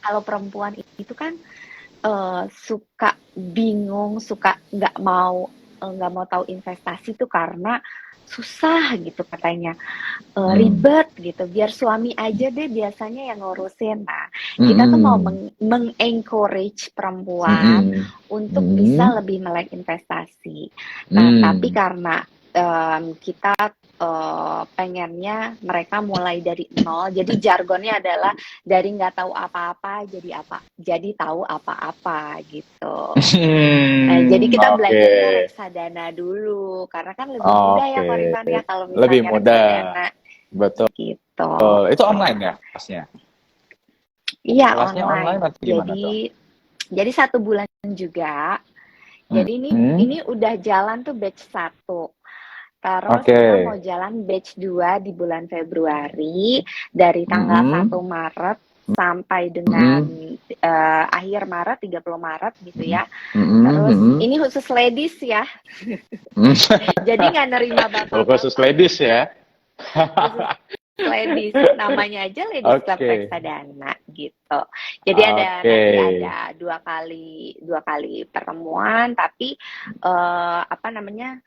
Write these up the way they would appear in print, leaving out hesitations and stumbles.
kalau perempuan itu kan suka bingung, suka nggak mau tahu investasi tuh karena susah gitu katanya, Hmm. ribet gitu, biar suami aja deh biasanya yang ngurusin. Nah, kita tuh mau Mm-mm. encourage perempuan Mm-mm. untuk bisa Mm-mm. lebih melek investasi. Nah, tapi Mm. karena kita pengennya mereka mulai dari nol, jadi jargonnya adalah dari nggak tahu apa-apa jadi tahu apa-apa gitu. Jadi kita Oke. belajarnya reksadana dulu, karena kan lebih mudah ya Oke. Korifan ya kalau Lebih misalnya mudah. reksadana Betul. gitu. Itu online ya Nah, kelasnya? iya Kelasnya online. online atau gimana tuh? Jadi 1 bulan juga. Jadi ini Mm-mm. udah jalan tuh batch 1. Terus Oke. kita mau jalan batch 2 di bulan Februari dari tanggal Mm-mm. 1 Maret sampai dengan Mm-mm. akhir Maret, 30 Maret gitu Mm-mm. ya. Terus Mm-mm. ini khusus ladies ya. Mm-mm. Jadi nggak nerima Oh, khusus bapak-bapak, ladies ya. khusus ladies. Namanya aja Ladies Club Oke. Reksadana gitu. Jadi Oke. nanti ada dua kali pertemuan, tapi apa namanya,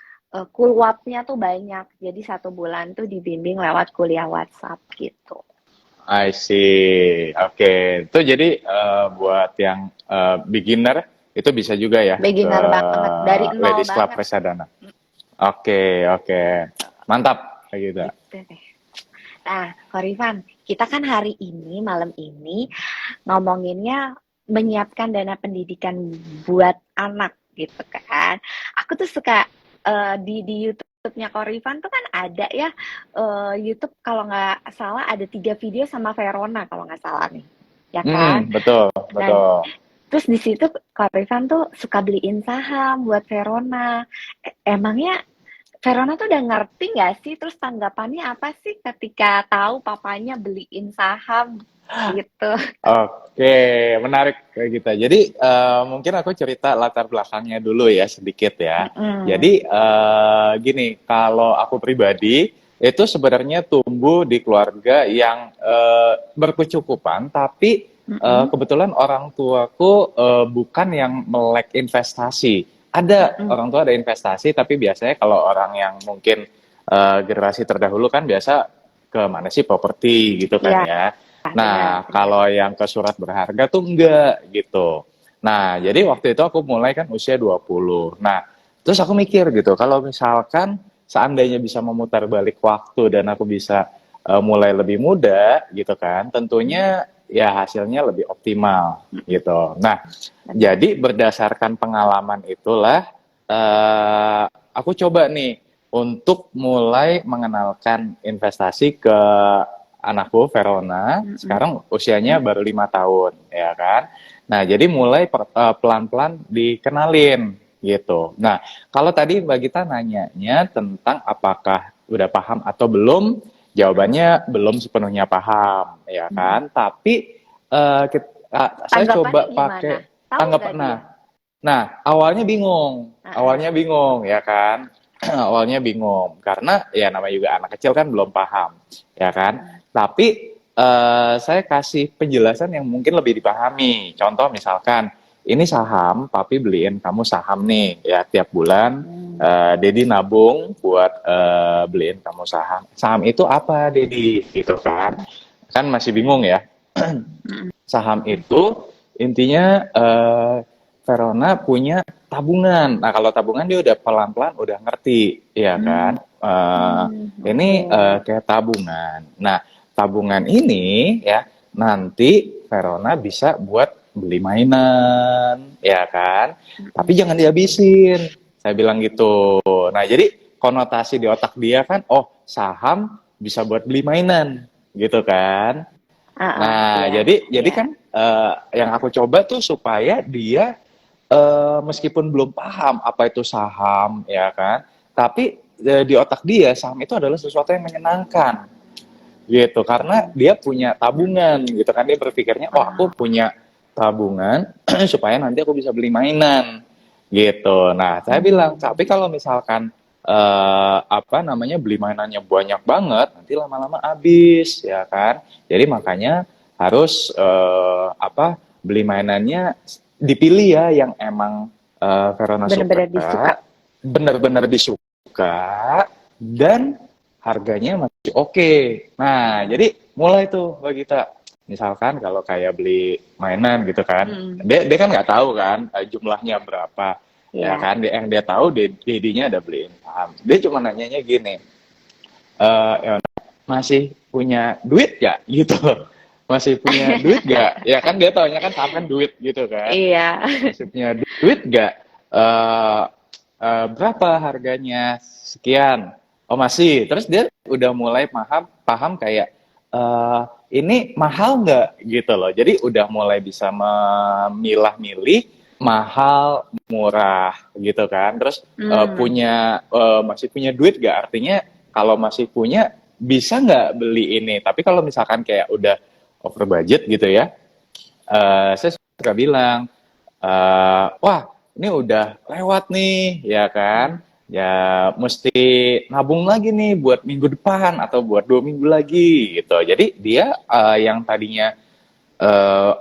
kulwapnya tuh banyak. Jadi 1 bulan tuh dibimbing lewat kuliah WhatsApp gitu. I see. Oke. Itu jadi buat yang beginner itu bisa juga ya ke Beginner banget, dari nol Ladies Club banget. Reksadana. Oke, oke. Mantap kayak gitu. Gitu deh. Nah, Korifan, kita kan hari ini, malam ini, ngomonginnya menyiapkan dana pendidikan buat anak gitu kan. Aku tuh suka di YouTube-nya Korifan tuh kan ada ya, YouTube kalau nggak salah ada 3 video sama Verona kalau nggak salah nih, ya kan? Betul, Nah, betul. terus di situ Korifan tuh suka beliin saham buat Verona. Emangnya Verona tuh udah ngerti nggak sih? Terus tanggapannya apa sih ketika tahu papanya beliin saham gitu? Oke, menarik kayak gitu. Jadi mungkin aku cerita latar belakangnya dulu ya sedikit ya. Mm-mm. Jadi gini, kalau aku pribadi itu sebenarnya tumbuh di keluarga yang berkecukupan, tapi Mm-mm. kebetulan orang tuaku bukan yang melek investasi. Ada Mm-mm. orang tua ada investasi, tapi biasanya kalau orang yang mungkin generasi terdahulu kan biasa ke mana sih properti gitu kan Iya, ya. benar, Nah, benar. kalau yang ke surat berharga tuh enggak gitu. Nah, jadi waktu itu aku mulai kan usia 20. Nah, terus aku mikir gitu, kalau misalkan seandainya bisa memutar balik waktu dan aku bisa mulai lebih muda gitu kan, Mm, tentunya ya hasilnya lebih optimal gitu. Nah, benar. jadi berdasarkan pengalaman itulah aku coba nih untuk mulai mengenalkan investasi ke anakku Verona. Mm-mm. Sekarang usianya Mm. baru 5 tahun, ya kan. Nah, jadi mulai pelan-pelan dikenalin gitu. Nah, kalau tadi Mbak Gita nanyanya tentang apakah udah paham atau belum, jawabannya belum sepenuhnya paham, ya Mm-mm. kan. Tapi saya Tanggapannya coba gimana? pakai Tahu tanggap. nggak dia? Nah, awalnya Ah, bingung ya kan. Awalnya bingung karena ya namanya juga anak kecil kan belum paham, ya kan. mm-mm. Tapi saya kasih penjelasan yang mungkin lebih dipahami. Contoh misalkan, ini saham, papi beliin kamu saham nih, ya tiap bulan. Mm. Dedi nabung buat beliin kamu saham. Saham itu apa, Dedi? Gitu kan? Kan masih bingung ya. Mm-mm. Saham itu intinya Verona punya tabungan. Nah, kalau tabungan dia udah pelan-pelan udah ngerti, ya kan? Mm. Ini Oke. kayak tabungan. Nah, tabungan ini ya nanti Verona bisa buat beli mainan, ya kan? Tapi Mm-mm. jangan dihabisin. Saya bilang gitu. Nah, jadi konotasi di otak dia kan, oh saham bisa buat beli mainan, gitu kan? Nah, Iya, jadi iya. kan yang aku coba tuh supaya dia meskipun belum paham apa itu saham, ya kan, tapi di otak dia saham itu adalah sesuatu yang menyenangkan, gitu. Karena Mm. dia punya tabungan, gitu kan. Dia berpikirnya, oh aku Ah, punya tabungan supaya nanti aku bisa beli mainan, gitu. Nah, saya bilang, mm. tapi kalau misalkan apa namanya beli mainannya banyak banget, nanti lama-lama habis, ya kan. Jadi makanya harus beli mainannya dipilih ya yang emang Verona Bener-bener disuka. suka, bener-bener disuka, dan harganya masih oke. Nah, jadi mulai tuh Mbak Gita. Misalkan kalau kayak beli mainan gitu kan, Mm. dia kan nggak tahu kan jumlahnya berapa, ya Ya. kan? Yang dia tahu dedinya ada beliin saham. Dia cuma nanyanya gini, ya, masih punya duit gak gitu, masih punya duit gak, ya kan dia taunya kan saham kan duit gitu kan, Iya. masih punya duit gak, eh berapa harganya, sekian, oh masih, terus dia udah mulai paham kayak ini mahal nggak gitu loh, jadi udah mulai bisa memilah-milih mahal murah gitu kan, terus masih punya duit gak, artinya kalau masih punya bisa nggak beli ini, tapi kalau misalkan kayak udah over budget gitu ya, saya suka bilang, wah ini udah lewat nih, ya kan? Ya mesti nabung lagi nih buat minggu depan atau buat 2 minggu lagi gitu. Jadi dia yang tadinya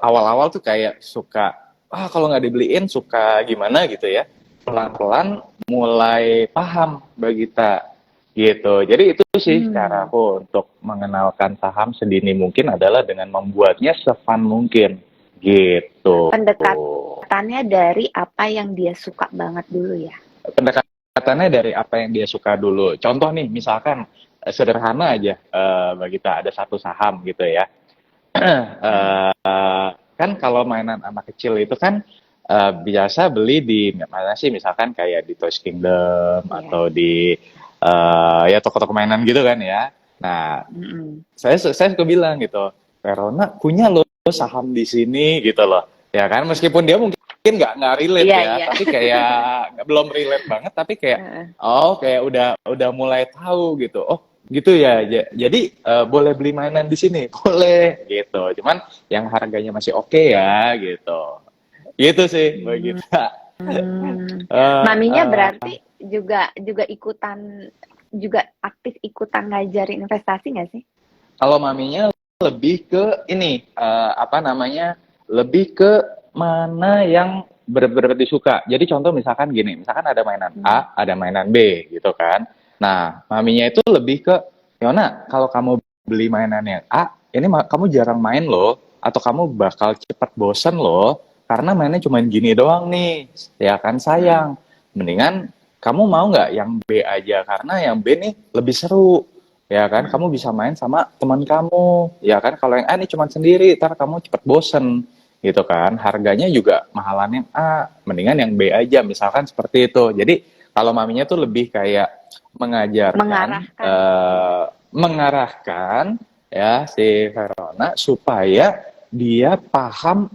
awal-awal tuh kayak suka, kalau nggak dibeliin suka gimana gitu ya. Pelan-pelan mulai paham Bagita gitu. Jadi itu sih cara aku untuk mengenalkan saham sedini mungkin adalah dengan membuatnya sefun mungkin gitu. Pendekatannya dari apa yang dia suka banget dulu ya. Pendekatannya dari apa yang dia suka dulu. Contoh nih, misalkan sederhana aja, Mbak Gita, ada satu saham gitu ya. Kan kalau mainan anak kecil itu kan biasa beli di mana sih, misalkan kayak di Toys Kingdom atau di ya toko-toko mainan gitu kan ya. Nah, saya suka bilang gitu, Verona punya loh saham di sini gitu loh, ya kan, meskipun dia mungkin nggak relate ya, tapi kayak belum relate banget, tapi kayak kayak udah mulai tahu gitu, oh gitu ya, jadi boleh beli mainan di sini, boleh gitu, cuman yang harganya masih oke ya gitu sih Mbak Gita. Maminya berarti juga ikutan, juga aktif ikutan ngajarin investasi nggak sih? Kalau maminya lebih ke ini, lebih ke mana yang benar-benar disuka. Jadi contoh misalkan gini, misalkan ada mainan A, ada mainan B gitu kan. Nah, maminya itu lebih ke, Yona, kalau kamu beli mainan yang A, ini kamu jarang main loh, atau kamu bakal cepat bosen loh, karena mainnya cuma gini doang nih, ya kan sayang. Mendingan kamu mau nggak yang B aja, karena yang B nih lebih seru, ya kan, kamu bisa main sama teman kamu, ya kan, kalau yang A ini cuma sendiri, ntar kamu cepet bosen gitu kan, harganya juga mahalan yang A, mendingan yang B aja, misalkan seperti itu. Jadi kalau maminya tuh lebih kayak mengarahkan ya si Verona supaya dia paham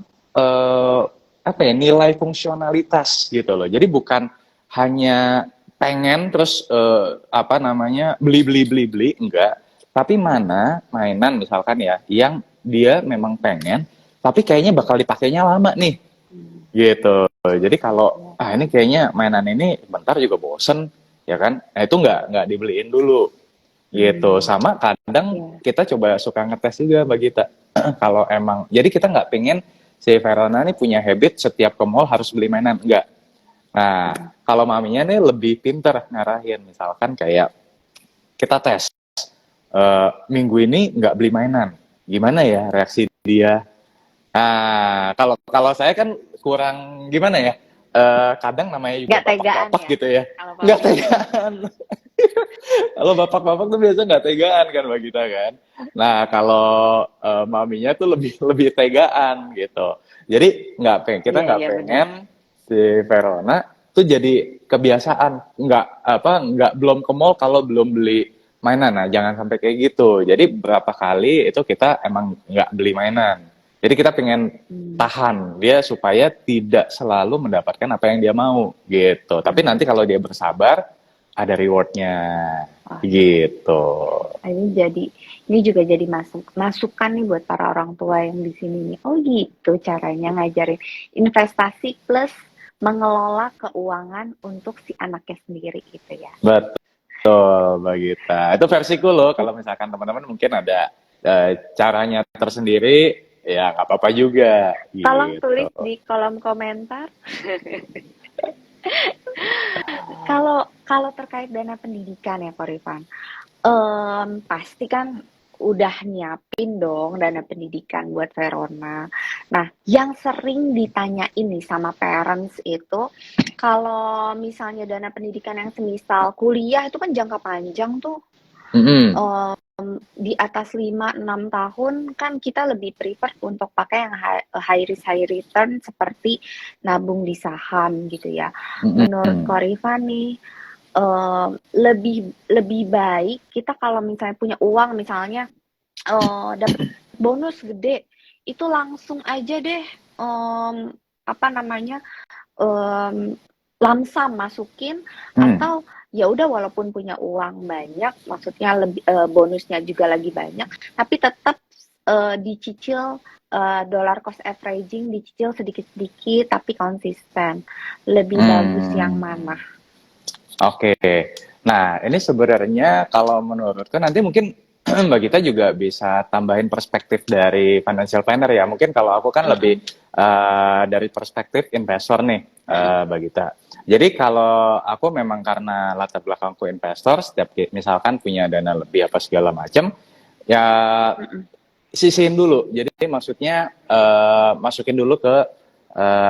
nilai fungsionalitas gitu loh. Jadi bukan hanya pengen terus beli, enggak, tapi mana mainan misalkan ya yang dia memang pengen tapi kayaknya bakal dipakainya lama nih gitu. Jadi kalau ini kayaknya mainan ini bentar juga bosen, ya kan, itu nggak dibeliin dulu gitu. Sama kadang kita coba suka ngetes juga Mbak Gita. Kalau emang jadi kita nggak pengen si Verona nih punya habit setiap ke mall harus beli mainan, enggak. Nah, kalau maminya nih lebih pinter ngarahin, misalkan kayak kita tes, minggu ini nggak beli mainan, gimana ya reaksi dia? Nah, kalau saya kan kurang gimana ya, kadang namanya juga bapak-bapak gitu ya, nggak tegaan. Kalau bapak-bapak tuh biasa nggak tegaan kan Mbak Gita kan. Nah, kalau maminya tuh lebih tegaan gitu. Jadi kita nggak pengen si Verona tuh jadi kebiasaan nggak belum ke mall kalau belum beli mainan. Nah, jangan sampai kayak gitu. Jadi berapa kali itu kita emang nggak beli mainan. Jadi kita pengen tahan dia supaya tidak selalu mendapatkan apa yang dia mau gitu. Tapi nanti kalau dia bersabar ada rewardnya gitu. Ini juga jadi masukan nih buat para orang tua yang di sini nih. Oh gitu caranya ngajarin investasi plus mengelola keuangan untuk si anaknya sendiri gitu ya. Betul, Mbak Gita. Itu versiku loh. Kalau misalkan teman-teman mungkin ada caranya tersendiri, ya nggak apa-apa juga Tolong gitu. tulis di kolom komentar. Kalau kalau terkait dana pendidikan ya, Korifan, pasti kan udah nyiapin dong dana pendidikan buat Verona. Nah, yang sering ditanyain nih sama parents itu, kalau misalnya dana pendidikan yang semisal kuliah itu kan jangka panjang tuh, Mm-mm. di atas 5-6 tahun kan kita lebih prefer untuk pakai yang high risk high return seperti nabung di saham gitu ya. Menurut Mm-mm. Korifan nih, lebih lebih baik kita kalau misalnya punya uang misalnya dapat bonus gede itu langsung aja deh apa namanya lamsam masukin Mm. atau ya udah walaupun punya uang banyak maksudnya lebih bonusnya juga lagi banyak tapi tetap dicicil dollar cost averaging dicicil sedikit-sedikit tapi konsisten lebih bagus yang Mm. mana? Oke. Nah, ini sebenarnya kalau menurutku nanti mungkin Mbak Gita juga bisa tambahin perspektif dari financial planner ya. Mungkin kalau aku kan lebih Mm-mm. dari perspektif investor nih, Mm-mm. Mbak Gita. Jadi kalau aku memang karena latar belakangku investor, setiap misalkan punya dana lebih apa segala macam, ya Mm-mm. sisihin dulu. Jadi maksudnya masukin dulu ke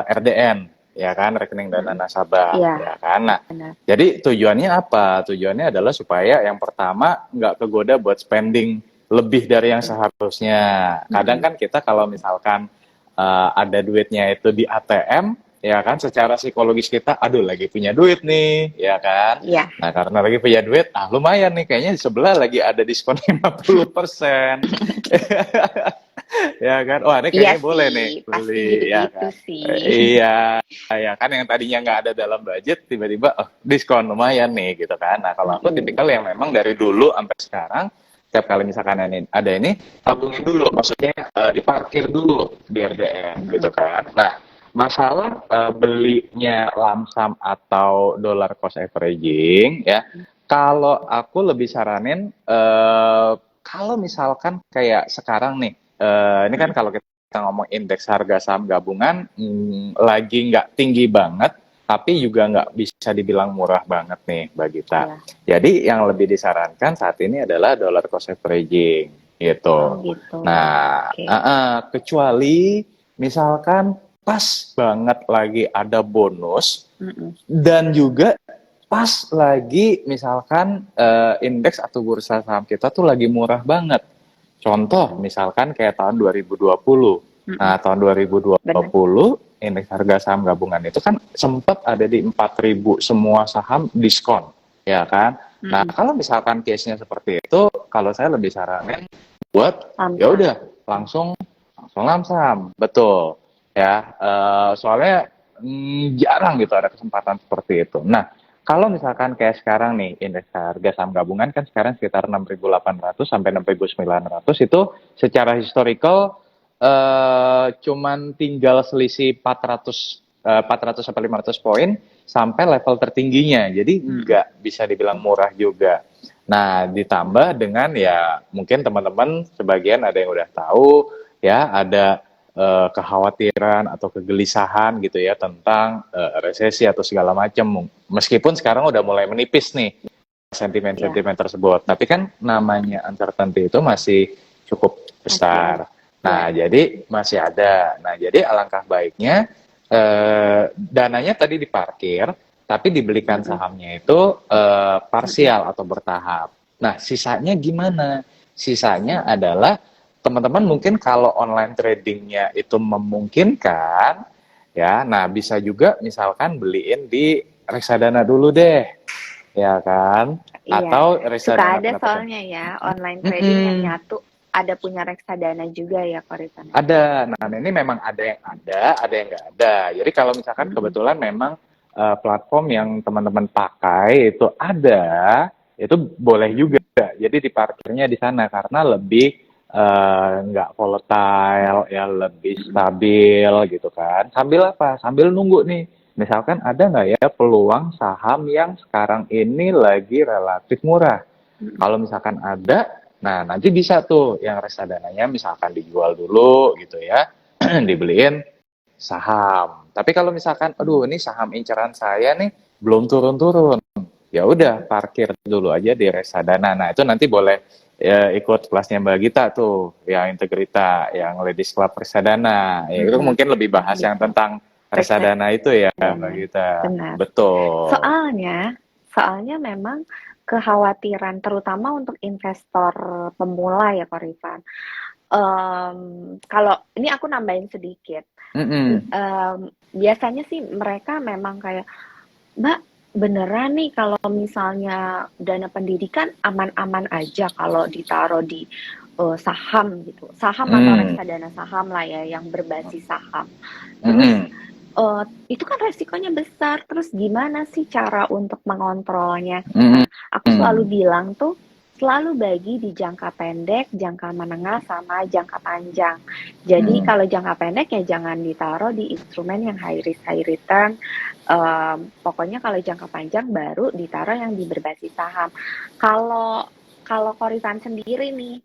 RDN, ya kan, rekening dana Mm-mm. nasabah, Iya, ya kan. Nah, benar. jadi tujuannya apa? Tujuannya adalah supaya yang pertama nggak kegoda buat spending lebih dari yang seharusnya. Kadang Mm-mm. kan kita kalau misalkan ada duitnya itu di ATM, ya kan, secara psikologis kita, aduh lagi punya duit nih, ya kan. Iya, Nah, karena lagi punya duit, lumayan nih, kayaknya di sebelah lagi ada diskon 50%. Ya kan, wah ini iya kayaknya boleh sih, nih pasti beli, ya gitu-gitu kan. sih. Iya, ya kan yang tadinya nggak ada dalam budget, tiba-tiba diskon lumayan nih gitu kan. Nah kalau aku Mm-mm. tipikal yang memang dari dulu sampai sekarang, setiap kali misalkan ada ini, tabungin dulu, maksudnya diparkir dulu di RDN gitu Mm-mm. kan. Nah, masalah belinya lamsam atau dollar cost averaging ya, kalau aku lebih saranin kalau misalkan kayak sekarang nih, ini kan Mm-mm. kalau kita ngomong indeks harga saham gabungan lagi nggak tinggi banget, tapi juga nggak bisa dibilang murah banget nih, Mbak Gita. Iya. Jadi yang lebih disarankan saat ini adalah dollar cost averaging Oh gitu. gitu. Nah, Oke. kecuali misalkan pas banget lagi ada bonus Mm-mm. dan juga pas lagi misalkan indeks atau bursa saham kita tuh lagi murah banget. Contoh Mm-mm. misalkan kayak tahun 2020. Mm-mm. Nah, tahun 2020 Benar. indeks harga saham gabungan itu kan sempat ada di 4.000 semua saham diskon, ya kan? Nah, Mm-mm. kalau misalkan case-nya seperti itu, kalau saya lebih saranin buat ya Lamsam. udah langsung langsung lamsam, betul. Ya, soalnya jarang gitu ada kesempatan seperti itu. Nah, kalau misalkan kayak sekarang nih, indeks harga saham gabungan kan sekarang sekitar 6.800 sampai 6.900 itu secara historical cuman tinggal selisih 400 sampai 500 poin sampai level tertingginya. Jadi Mm-mm. nggak bisa dibilang murah juga. Nah, ditambah dengan ya mungkin teman-teman sebagian ada yang udah tahu ya, ada kekhawatiran atau kegelisahan gitu ya tentang resesi atau segala macam. Meskipun sekarang udah mulai menipis nih Ya, sentimen-sentimen tersebut, tapi kan namanya uncertainty itu masih cukup masih ada. besar. Ya. Nah, jadi masih ada. Nah, jadi alangkah baiknya dananya tadi diparkir, tapi dibelikan Mm-mm. sahamnya itu Mm-mm. parsial atau bertahap. Nah, sisanya gimana? Sisanya adalah teman-teman mungkin kalau online tradingnya itu memungkinkan, ya, nah bisa juga misalkan beliin di reksadana dulu deh, ya kan? Iya. Atau Suka reksadana ada pendapatan. soalnya ya online trading yang Mm-mm. nyatu ada punya reksadana juga ya Korifan. Ada. Nah, ini memang ada yang ada yang nggak ada. Jadi kalau misalkan Mm-mm. kebetulan memang platform yang teman-teman pakai itu ada, itu boleh juga. Mm-mm. Jadi diparkirnya di sana karena lebih nggak volatile, ya lebih Mm-mm. stabil gitu kan. Sambil apa? Sambil nunggu nih. Misalkan ada nggak ya peluang saham yang sekarang ini lagi relatif murah? Mm-mm. Kalau misalkan ada, Nah, nanti bisa tuh yang reksadananya misalkan dijual dulu gitu ya, dibeliin saham. Tapi kalau misalkan, aduh ini saham inceran saya nih belum turun-turun, ya udah parkir dulu aja di reksadana. Nah, itu nanti boleh ya, ikut kelasnya Mbak Gita tuh, yang Integrita, yang Ladies Club reksadana. Ya, itu Mm-mm. mungkin lebih bahas yang Bisa. tentang reksadana itu ya, Mbak Reksadana. Gita. Benar. Betul. Soalnya memang kekhawatiran terutama untuk investor pemula ya Korifan. Kalau ini aku nambahin sedikit. Mm-mm. Biasanya sih mereka memang kayak, Mbak, beneran nih kalau misalnya dana pendidikan aman-aman aja kalau ditaruh di saham gitu, saham atau Mm. reksadana saham lah ya yang berbasis saham. Terus Mm-mm. itu kan resikonya besar. Terus gimana sih cara untuk mengontrolnya? Mm-mm. Nah, aku selalu bilang tuh selalu bagi di jangka pendek, jangka menengah, sama jangka panjang. Jadi Mm. kalau jangka pendek ya jangan ditaruh di instrumen yang high risk high return. Pokoknya kalau jangka panjang baru ditaruh yang di berbasis saham. Kalau kalau Korifan sendiri nih,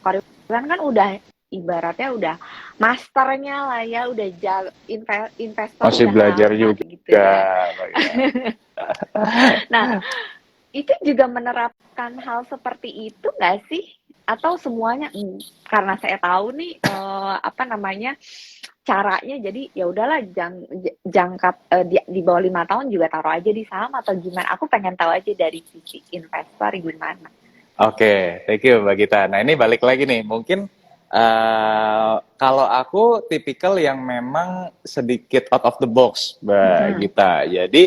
Korifan kan udah ibaratnya udah masternya lah ya, udah investor Masih udah belajar lama gitu juga, ya. Mbak Gita. Nah, itu juga menerapkan hal seperti itu nggak sih? Atau semuanya, karena saya tahu nih apa namanya caranya, jadi ya udahlah jangka di bawah 5 tahun juga taruh aja di saham atau gimana? Aku pengen tahu aja dari sisi investor gimana. Oke, thank you Mbak Gita. Nah ini balik lagi nih, mungkin kalau aku tipikal yang memang sedikit out of the box Mbak Mhm. Gita. Jadi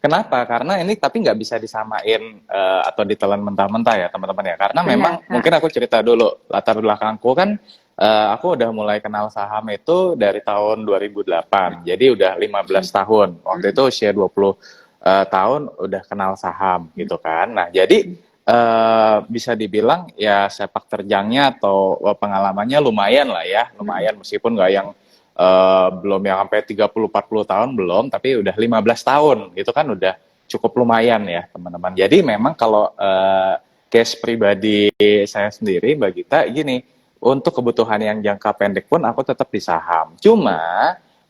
kenapa? Karena ini tapi nggak bisa disamain atau ditelan mentah-mentah ya teman-teman ya. Karena memang Benar, mungkin aku cerita dulu latar belakangku kan, aku udah mulai kenal saham itu dari tahun 2008. Jadi udah 15 tahun. Waktu itu usia 20 tahun udah kenal saham gitu kan. Nah jadi bisa dibilang ya sepak terjangnya atau pengalamannya lumayan lah ya, lumayan meskipun nggak yang belum yang sampai 30-40 tahun belum, tapi udah 15 tahun gitu kan udah cukup lumayan ya teman-teman. Jadi memang kalau case pribadi saya sendiri Mbak Gita gini, untuk kebutuhan yang jangka pendek pun aku tetap di saham. Cuma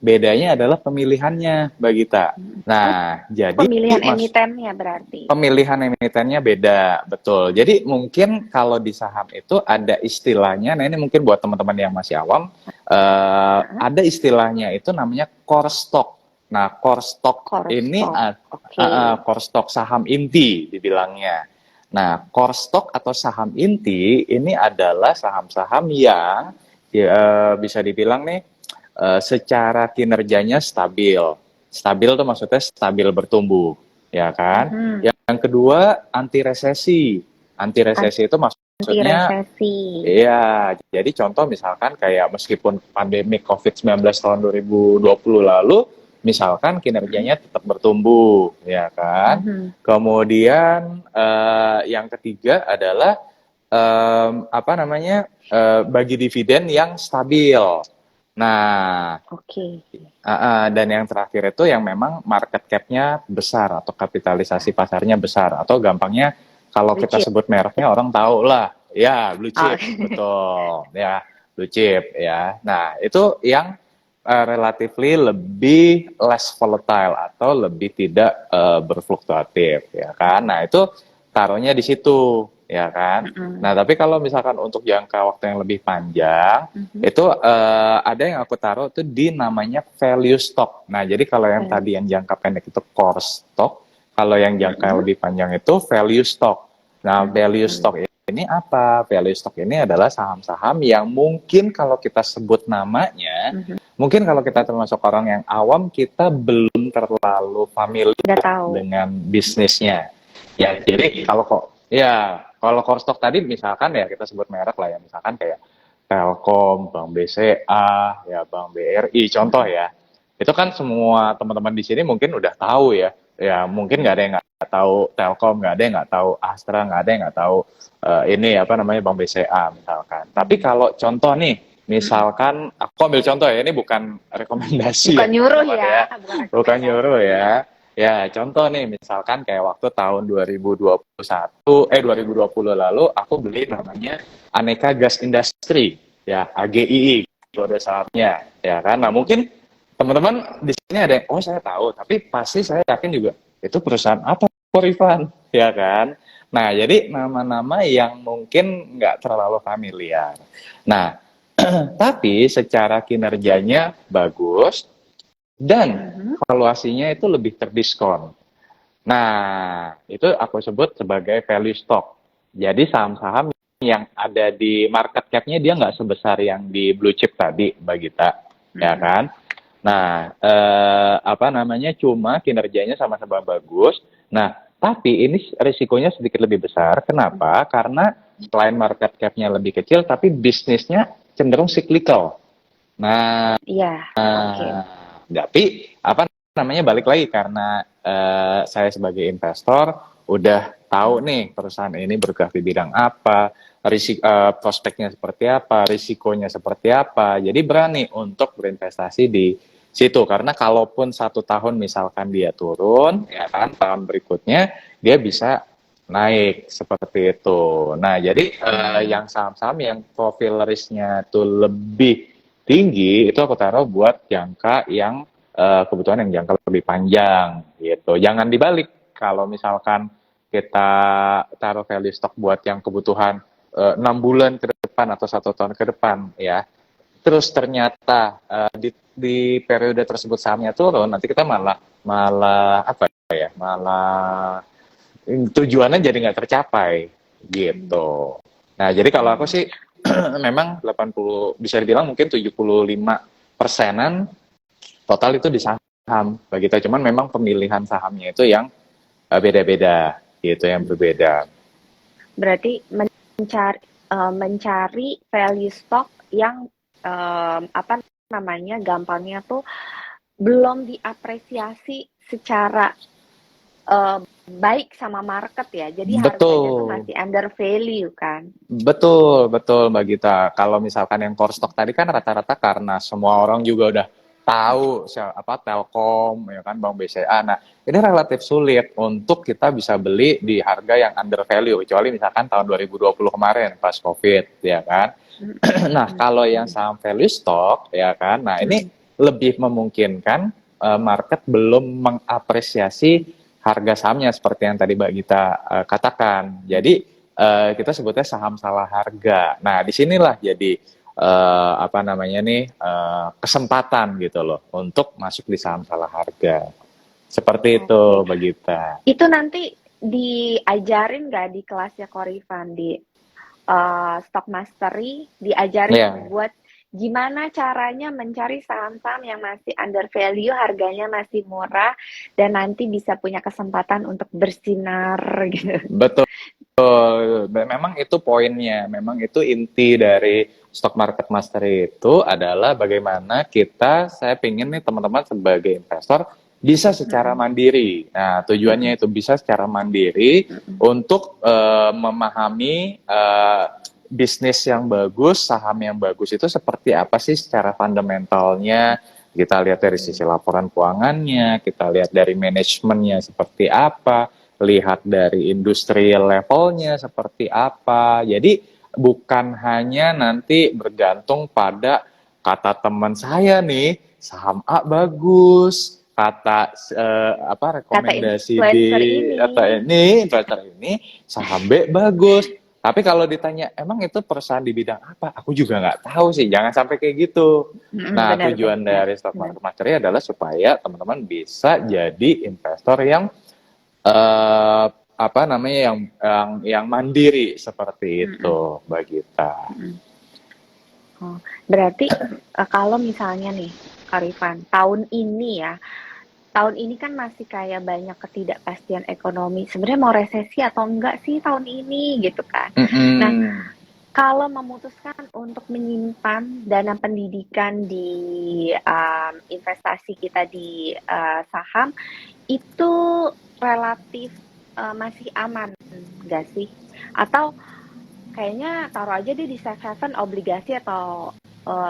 bedanya adalah pemilihannya Mbak Gita. oh, Nah, jadi pemilihan mas emitennya berarti. pemilihan emitennya beda, betul. Jadi mungkin kalau di saham itu ada istilahnya, nah ini mungkin buat teman-teman yang masih awam, Heeh. ada istilahnya itu namanya core stock. Nah, core stock Core ini stock. Oke. core stock saham inti dibilangnya. Nah, core stock atau saham inti ini adalah saham-saham yang bisa dibilang nih secara kinerjanya stabil. Stabil tuh maksudnya stabil bertumbuh, ya kan? Mhm. Yang kedua, anti resesi. Anti resesi itu Anti maksudnya, resesi. iya, jadi contoh misalkan kayak meskipun pandemi COVID-19 tahun 2020 lalu, misalkan kinerjanya tetap bertumbuh, ya kan? Mhm. Kemudian yang ketiga adalah apa namanya, bagi dividen yang stabil. Nah, Oke. dan yang terakhir itu yang memang market cap-nya besar atau kapitalisasi pasarnya besar atau gampangnya kalau Blue kita chip. sebut mereknya orang tahu lah, ya blue Oh, chip, betul, ya blue chip ya. Nah itu yang relatively lebih less volatile atau lebih tidak berfluktuatif ya kan. Nah itu taruhnya di situ ya kan. mhm. Nah tapi kalau misalkan untuk jangka waktu yang lebih panjang Mhm. itu ada yang aku taruh tuh di namanya value stock. Nah, jadi kalau yang Value. tadi yang jangka pendek itu core stock, kalau yang jangka Mhm. lebih panjang itu value stock. Nah, value Mhm. stock ini apa? Value stock ini adalah saham-saham yang mungkin kalau kita sebut namanya, Mhm. mungkin kalau kita termasuk orang yang awam, kita belum terlalu familiar Nggak tahu. dengan bisnisnya. Ya, jadi kalau kok ya kalau core stock tadi misalkan ya kita sebut merek lah ya, misalkan kayak Telkom, Bank BCA, ya Bank BRI, contoh Mhm. ya. Itu kan semua teman-teman di sini mungkin udah tahu ya. Ya mungkin nggak ada yang nggak tahu Telkom, nggak ada yang nggak tahu Astra, nggak ada yang nggak tahu ini apa namanya Bank BCA misalkan. Tapi kalau contoh nih, Mhm. misalkan aku ambil contoh ya, ini bukan rekomendasi Bukan ya nyuruh teman-teman ya, ya, bukan bukan nyuruh rekomendasi. ya. Ya, contoh nih, misalkan kayak waktu tahun 2020 lalu, aku beli namanya Aneka Gas Industri, ya, AGII, kode sahamnya, ya kan. Nah, mungkin teman-teman di sini ada yang, oh saya tahu, tapi pasti saya yakin juga, itu perusahaan apa, Korifan, ya kan. Nah, jadi nama-nama yang mungkin nggak terlalu familiar. Nah, tapi secara kinerjanya bagus, dan Mhm. valuasinya itu lebih terdiskon. Nah, itu aku sebut sebagai value stock. Jadi saham-saham yang ada di market cap-nya dia nggak sebesar yang di blue chip tadi, Mbak Gita, ya Mhm. kan? Nah, apa namanya, cuma kinerjanya sama-sama bagus. Nah, tapi ini risikonya sedikit lebih besar. Kenapa? Karena selain market cap-nya lebih kecil, tapi bisnisnya cenderung cyclical. Nah, Iya, oke. tapi apa namanya, balik lagi karena saya sebagai investor udah tahu nih perusahaan ini bergerak di bidang apa, prospeknya seperti apa, risikonya seperti apa. Jadi berani untuk berinvestasi di situ karena kalaupun 1 tahun misalkan dia turun, ya kan, tahun berikutnya dia bisa naik seperti itu. Nah, jadi Mmm. yang saham-saham yang profil risknya tuh lebih tinggi itu aku taruh buat jangka yang kebutuhan yang jangka lebih panjang gitu. Jangan dibalik. Kalau misalkan kita taruh value stock buat yang kebutuhan 6 bulan ke depan atau 1 tahun ke depan, ya. Terus ternyata di periode tersebut sahamnya turun, nanti kita malah malah apa ya? Malah tujuannya jadi nggak tercapai Mhm. gitu. Nah, jadi kalau aku Mmm. sih memang 80, bisa dibilang mungkin 75%-an total itu di saham bagi kita. Cuman memang pemilihan sahamnya itu yang beda-beda gitu, yang berbeda. Berarti mencari value stock yang, apa namanya, gampangnya tuh belum diapresiasi secara, baik sama market ya. Jadi harganya tuh Betul. masih under value kan? Betul, betul Mbak Gita. Kalau misalkan yang core stock tadi kan rata-rata karena semua orang juga udah tahu apa Telkom ya kan, Bank BCA. Nah, ini relatif sulit untuk kita bisa beli di harga yang under value kecuali misalkan tahun 2020 kemarin pas Covid ya kan. Nah, Mhm. kalau yang Mhm. saham value stock ya kan. Nah, ini Mhm. lebih memungkinkan market belum mengapresiasi harga sahamnya seperti yang tadi Mbak Gita katakan. Jadi kita sebutnya saham salah harga. Nah, disinilah jadi apa namanya nih kesempatan gitu loh untuk masuk di saham salah harga. Seperti itu, Oke. Mbak Gita. Itu nanti diajarin nggak di kelasnya Korifan di stock mastery, diajarin Ya, buat gimana caranya mencari saham-saham yang masih under value, harganya masih murah, dan nanti bisa punya kesempatan untuk bersinar gitu. betul. Memang itu poinnya, memang itu inti dari stock market mastery itu adalah bagaimana kita, saya pingin nih teman-teman sebagai investor bisa secara Mm-mm. mandiri. Nah, tujuannya Mm-mm. itu bisa secara mandiri Mm-mm. untuk memahami bisnis yang bagus, saham yang bagus itu seperti apa sih secara fundamentalnya. Kita lihat dari sisi laporan keuangannya, kita lihat dari manajemennya seperti apa, lihat dari industri levelnya seperti apa. Jadi bukan hanya nanti bergantung pada kata teman saya nih, saham A bagus, kata apa Kata rekomendasi di influencer ini. atau ini investor ini saham B bagus. Tapi kalau ditanya emang itu perusahaan di bidang apa, aku juga nggak tahu sih. Jangan sampai kayak gitu. Mm-mm, Nah, benar, tujuan benar, dari stock benar. market mastery adalah supaya teman-teman bisa jadi investor yang apa namanya, yang mandiri seperti Mm-mm, itu, Mbak Gita. mm-mm. Oh, berarti kalau misalnya nih, Karifan, tahun ini kan masih kayak banyak ketidakpastian ekonomi. Sebenarnya mau resesi atau enggak sih tahun ini gitu kan. Nah, Mm-mm. kalau memutuskan untuk menyimpan dana pendidikan di investasi kita di saham itu relatif masih aman enggak sih? Atau kayaknya taruh aja deh di safe haven obligasi atau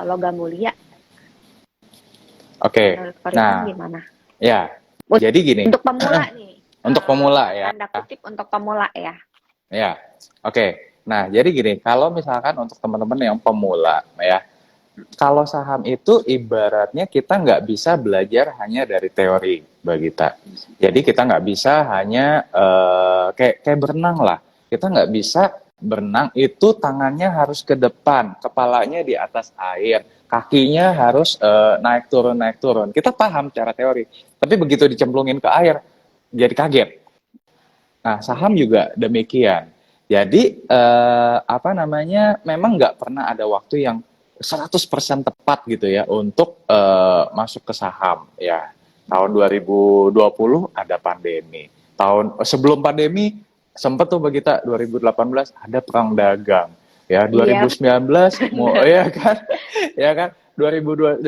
logam mulia. Oke, Menurut Korifan nah gimana? ya. Jadi gini, Untuk pemula nih. untuk pemula ya. Tanda kutip untuk pemula ya. Ya, oke. Nah, jadi gini, kalau misalkan untuk teman-teman yang pemula ya, kalau saham itu ibaratnya kita nggak bisa belajar hanya dari teori, Mbak Gita. Jadi kita nggak bisa hanya kayak berenang lah. Kita nggak bisa berenang itu tangannya harus ke depan, kepalanya di atas air, kakinya harus naik turun. Kita paham cara teori, tapi begitu dicemplungin ke air, jadi kaget. Nah, saham juga demikian. Jadi apa namanya, memang nggak pernah ada waktu yang 100% tepat gitu ya untuk masuk ke saham ya. Tahun 2020 ada pandemi. Sebelum pandemi sempat tuh begitu 2018 ada perang dagang. Ya, 2019 mau ya kan? Ya kan? 2019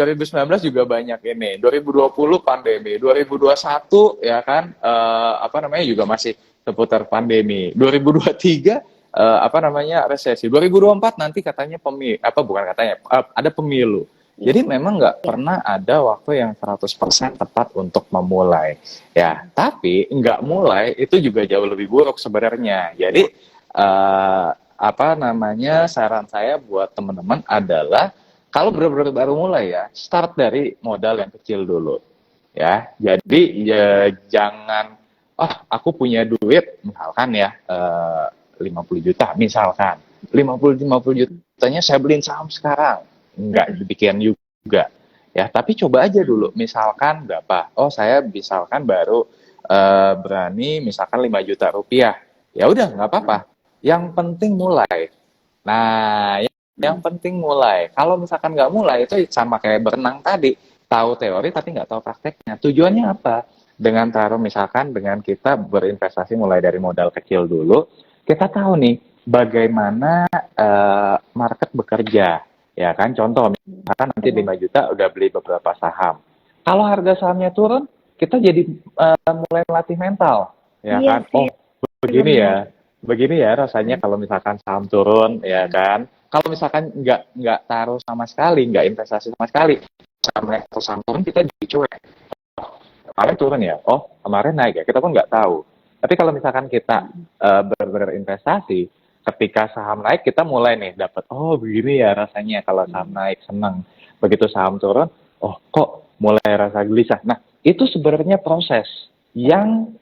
juga banyak ini. 2020 pandemi, 2021 ya kan apa namanya juga masih seputar pandemi. 2023 apa namanya resesi. 2024 nanti katanya ada pemilu. Jadi memang nggak pernah ada waktu yang 100% tepat untuk memulai. Ya, tapi nggak mulai itu juga jauh lebih buruk sebenarnya. Jadi apa namanya saran saya buat teman-teman adalah kalau benar-benar baru mulai ya, start dari modal yang kecil dulu. Ya, jadi ya jangan aku punya duit misalkan ya 50 juta misalkan. 50 jutanya saya beliin saham sekarang. Enggak dibikin juga. Ya, tapi coba aja dulu misalkan berapa. Oh, saya misalkan baru berani misalkan 5 juta rupiah. Ya udah nggak apa-apa. Yang penting mulai. Nah, yang penting mulai. Kalau misalkan nggak mulai itu sama kayak berenang tadi, tahu teori tapi nggak tahu prakteknya. Tujuannya apa? Dengan taruh misalkan dengan kita berinvestasi mulai dari modal kecil dulu, kita tahu nih bagaimana market bekerja, ya kan? Contoh misalkan nanti 5 juta udah beli beberapa saham. Kalau harga sahamnya turun, kita jadi mulai melatih mental, ya kan? Oh, begini ya rasanya kalau misalkan saham turun, ya kan? Kalau misalkan nggak taruh sama sekali, nggak investasi sama sekali, saham turun kita jadi cuek. Kemarin turun ya, oh kemarin naik ya, kita pun nggak tahu. Tapi kalau misalkan kita berinvestasi, ketika saham naik kita mulai nih dapat, oh begini ya rasanya kalau saham naik senang. Begitu saham turun, oh kok mulai rasa gelisah. Nah itu sebenarnya proses yang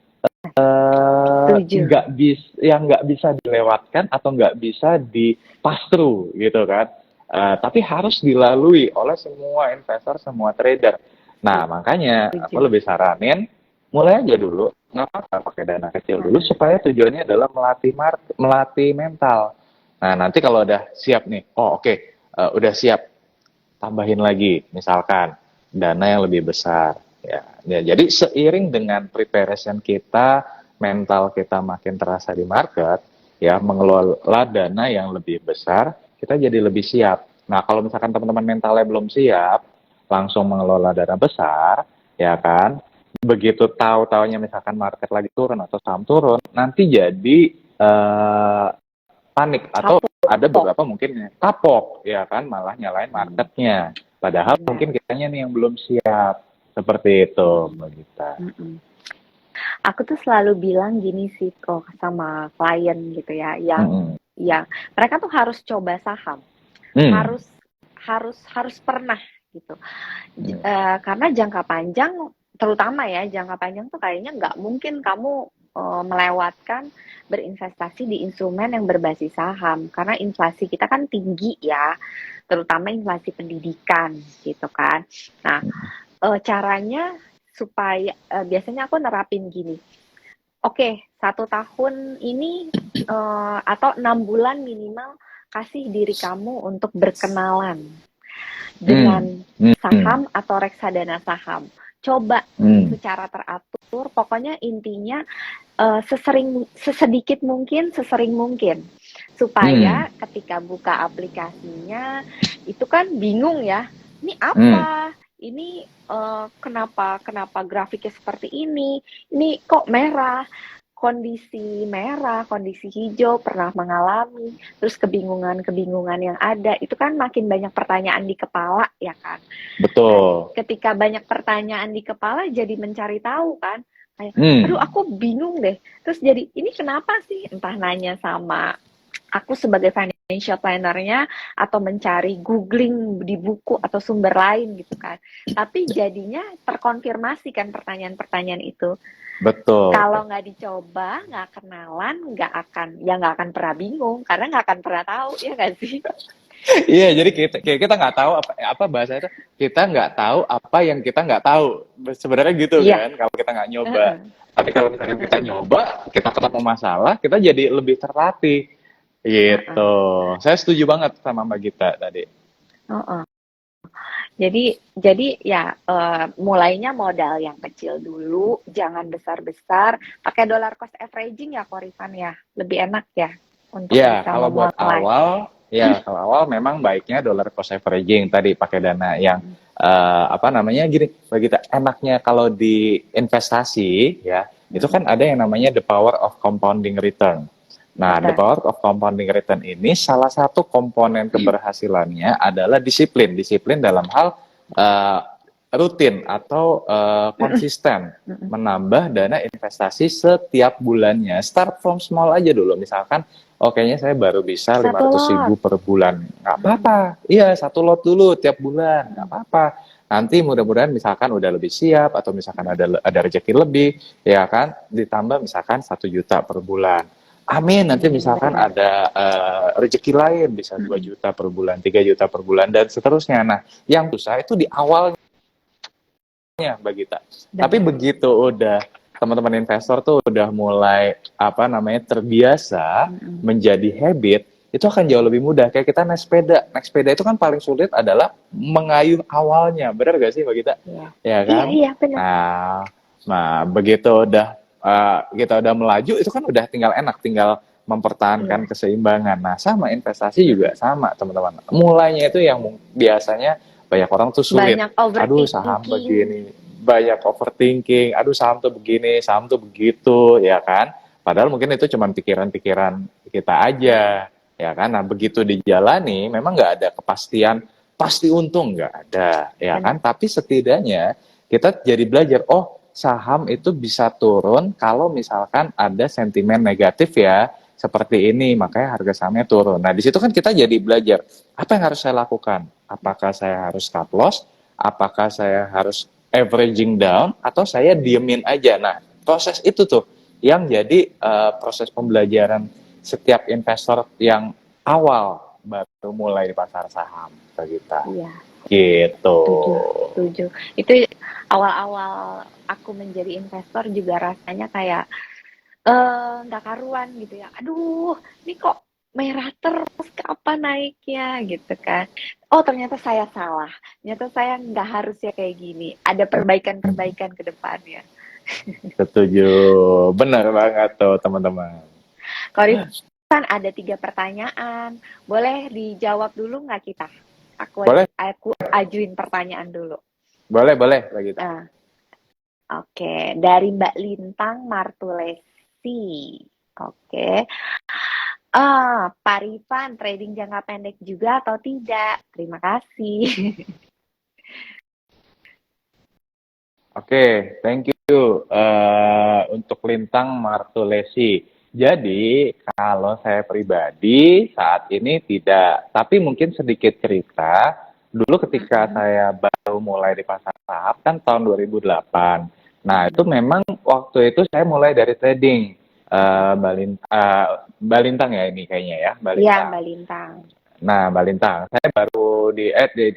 nggak bisa dilewatkan atau nggak bisa di pass through gitu kan. Tapi harus dilalui oleh semua investor, semua trader. Nah makanya aku lebih saranin mulai aja dulu, nggak apa-apa pakai dana kecil dulu supaya tujuannya adalah melatih mental. Nah nanti kalau udah siap nih, udah siap, tambahin lagi misalkan dana yang lebih besar. Ya, jadi seiring dengan preparation kita, mental kita makin terasa di market, ya mengelola dana yang lebih besar, kita jadi lebih siap. Nah kalau misalkan teman-teman mentalnya belum siap, langsung mengelola dana besar, ya kan, begitu tahu-taunya misalkan market lagi turun atau saham turun, nanti jadi panik atau ada beberapa mungkin kapok, ya kan, malah nyalain marketnya. Padahal mungkin kitanya nih yang belum siap. Seperti itu, Mbak Gita. Aku tuh selalu bilang gini sih kok sama klien gitu ya, yang mereka tuh harus coba saham, harus pernah gitu, karena jangka panjang, terutama ya jangka panjang tuh kayaknya nggak mungkin kamu melewatkan berinvestasi di instrumen yang berbasis saham, karena inflasi kita kan tinggi ya, terutama inflasi pendidikan gitu kan. Nah caranya supaya biasanya aku nerapin gini, oke, 1 tahun ini atau 6 bulan minimal kasih diri kamu untuk berkenalan dengan saham atau reksadana saham. Coba secara teratur, pokoknya intinya sesedikit mungkin, sesering mungkin, supaya ketika buka aplikasinya itu kan bingung ya, ini apa? Ini kenapa grafiknya seperti ini kok merah, kondisi merah, kondisi hijau, pernah mengalami, terus kebingungan-kebingungan yang ada, itu kan makin banyak pertanyaan di kepala ya kan. Nah, Betul. ketika banyak pertanyaan di kepala jadi mencari tahu kan, kayak, aduh Hmm. aku bingung deh. Terus jadi, ini kenapa sih? Entah nanya sama aku sebagai financial planner-nya atau mencari googling di buku atau sumber lain gitu kan. Tapi jadinya terkonfirmasi kan pertanyaan-pertanyaan itu. Betul. Kalau nggak dicoba, nggak kenalan, nggak akan pernah bingung karena nggak akan pernah tahu ya nggak sih? Iya, jadi kita nggak tahu apa bahasa itu, kita nggak tahu apa yang kita nggak tahu. Sebenarnya gitu Iya. kan, kalau kita nggak nyoba. Heeh, Tapi kalau misalnya kita heeh, nyoba, kita ketemu masalah, kita jadi lebih terlatih. Gitu. heeh, Saya setuju banget sama Mbak Gita tadi. heeh. Jadi ya mulainya modal yang kecil dulu, jangan besar-besar, pakai dollar cost averaging ya Korifan ya, lebih enak ya untuk Ya, bisa kalau buat memulai. awal, memang baiknya dollar cost averaging tadi pakai dana yang Mm-mm. apa namanya gini, Mbak Gita, enaknya kalau di investasi ya, itu Mm-mm. kan ada yang namanya the power of compounding return. Nah, the Betul. power of compounding return ini salah satu komponen keberhasilannya adalah disiplin. Disiplin dalam hal eh, rutin atau Mm-mm. konsisten Mm-mm. menambah dana investasi setiap bulannya. Start from small aja dulu. Misalkan, oh kayaknya saya baru bisa Satu 500.000 lot. per bulan. Nggak Mm-mm. apa-apa. Iya, satu lot dulu tiap bulan. Nggak Mm-mm. apa-apa. Nanti mudah-mudahan misalkan udah lebih siap atau misalkan Mm-mm. ada rezeki lebih, ya kan, ditambah misalkan 1 juta per bulan. Amin, nanti misalkan Betul. ada rezeki lain bisa 2 Mm-mm. juta per bulan, 3 juta per bulan dan seterusnya. Nah, yang susah itu di awalnya Mbak Gita. Tapi Benar. begitu udah teman-teman investor tuh udah mulai apa namanya terbiasa Mm-mm. menjadi habit, itu akan jauh lebih mudah. Kayak kita naik sepeda. Naik sepeda itu kan paling sulit adalah mengayuh awalnya. Benar gak sih Mbak Gita? Iya. Ya Iya, kan? iya, benar. Nah, begitu udah kita udah melaju itu kan udah tinggal enak, tinggal mempertahankan Iya. keseimbangan. Nah, sama investasi juga Mm-mm. sama, teman-teman. Mulainya itu yang biasanya banyak orang tuh sulit. Banyak Aduh, saham overthinking. begini, banyak overthinking. Aduh, saham tuh begini, saham tuh begitu, ya kan? Padahal mungkin itu cuma pikiran-pikiran kita aja, ya kan? Nah, begitu dijalani, memang nggak ada kepastian pasti untung, nggak ada, ya kan? Benar. Tapi setidaknya kita jadi belajar, oh saham itu bisa turun kalau misalkan ada sentimen negatif ya, seperti ini, makanya harga sahamnya turun. Nah, di situ kan kita jadi belajar, apa yang harus saya lakukan? Apakah saya harus cut loss? Apakah saya harus averaging down? Atau saya diemin aja? Nah, proses itu tuh yang jadi proses pembelajaran setiap investor yang awal baru mulai di pasar saham, kita. Iya. Gitu. Setuju, setuju. Itu awal-awal aku menjadi investor juga rasanya kayak nggak karuan gitu ya. Aduh, ini kok merah terus, kapan naiknya gitu kan. Oh, ternyata saya salah. Ternyata saya nggak harusnya kayak gini. Ada perbaikan-perbaikan ke depannya. Setuju. Benar banget tuh, teman-teman. Kalau kan ada 3 pertanyaan. Boleh dijawab dulu nggak kita? Boleh? Aku ajuin pertanyaan dulu. Boleh, boleh, lagi. Nah, oke, dari Mbak Lintang Martulesi. Oke. Pak Rifan, trading jangka pendek juga atau tidak? Terima kasih. Oke, thank you untuk Lintang Martulesi. Jadi, kalau saya pribadi saat ini tidak, tapi mungkin sedikit cerita. Dulu ketika saya baru mulai di pasar saham kan tahun 2008. Nah, itu memang waktu itu saya mulai dari trading. Balintang ya ini kayaknya ya, Iya, Balintang. Mbak Lintang. Nah, Mbak Lintang, saya baru di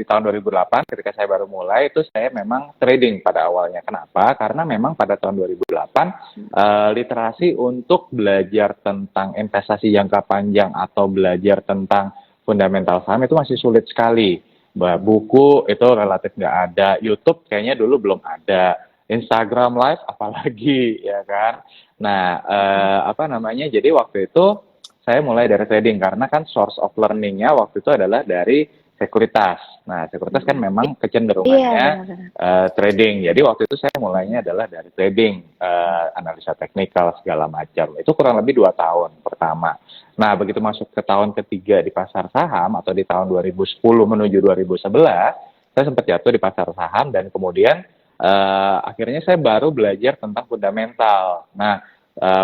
tahun 2008 ketika saya baru mulai itu saya memang trading pada awalnya. Kenapa? Karena memang pada tahun 2008 literasi untuk belajar tentang investasi jangka panjang atau belajar tentang fundamental saham itu masih sulit sekali. Buku itu relatif nggak ada, YouTube kayaknya dulu belum ada, Instagram Live apalagi ya kan. Nah, apa namanya? Jadi waktu itu saya mulai dari trading karena kan source of learning-nya waktu itu adalah dari sekuritas. Nah, sekuritas kan memang Iya, kecenderungannya benar-benar. trading. Jadi waktu itu saya mulainya adalah dari trading, analisa teknikal segala macam. Itu kurang lebih 2 tahun pertama. Nah, begitu masuk ke tahun ketiga di pasar saham atau di tahun 2010 menuju 2011, saya sempat jatuh di pasar saham dan kemudian akhirnya saya baru belajar tentang fundamental. Nah,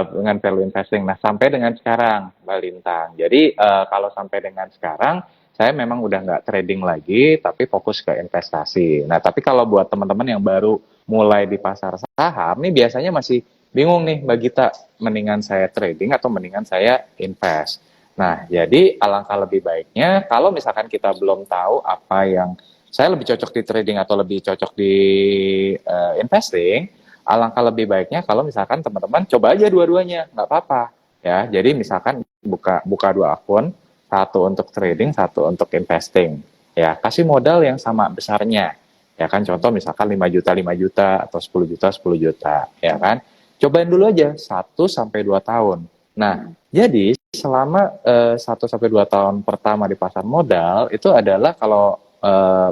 dengan value investing. Nah, sampai dengan sekarang, Mbak Lintang. Jadi, kalau sampai dengan sekarang, saya memang udah nggak trading lagi, tapi fokus ke investasi. Nah, tapi kalau buat teman-teman yang baru mulai di pasar saham, nih biasanya masih bingung nih, Mbak Gita, mendingan saya trading atau mendingan saya invest. Nah, jadi alangkah lebih baiknya kalau misalkan kita belum tahu apa yang saya lebih cocok di trading atau lebih cocok di investing, alangkah lebih baiknya kalau misalkan teman-teman coba aja dua-duanya, nggak apa-apa. Ya, jadi misalkan buka 2 akun, satu untuk trading, satu untuk investing. Ya, kasih modal yang sama besarnya. Ya kan, contoh misalkan 5 juta, 5 juta, atau 10 juta, 10 juta. Ya kan, cobain dulu aja 1 sampai 2 tahun. Nah, jadi selama 1 sampai 2 tahun pertama di pasar modal, itu adalah kalau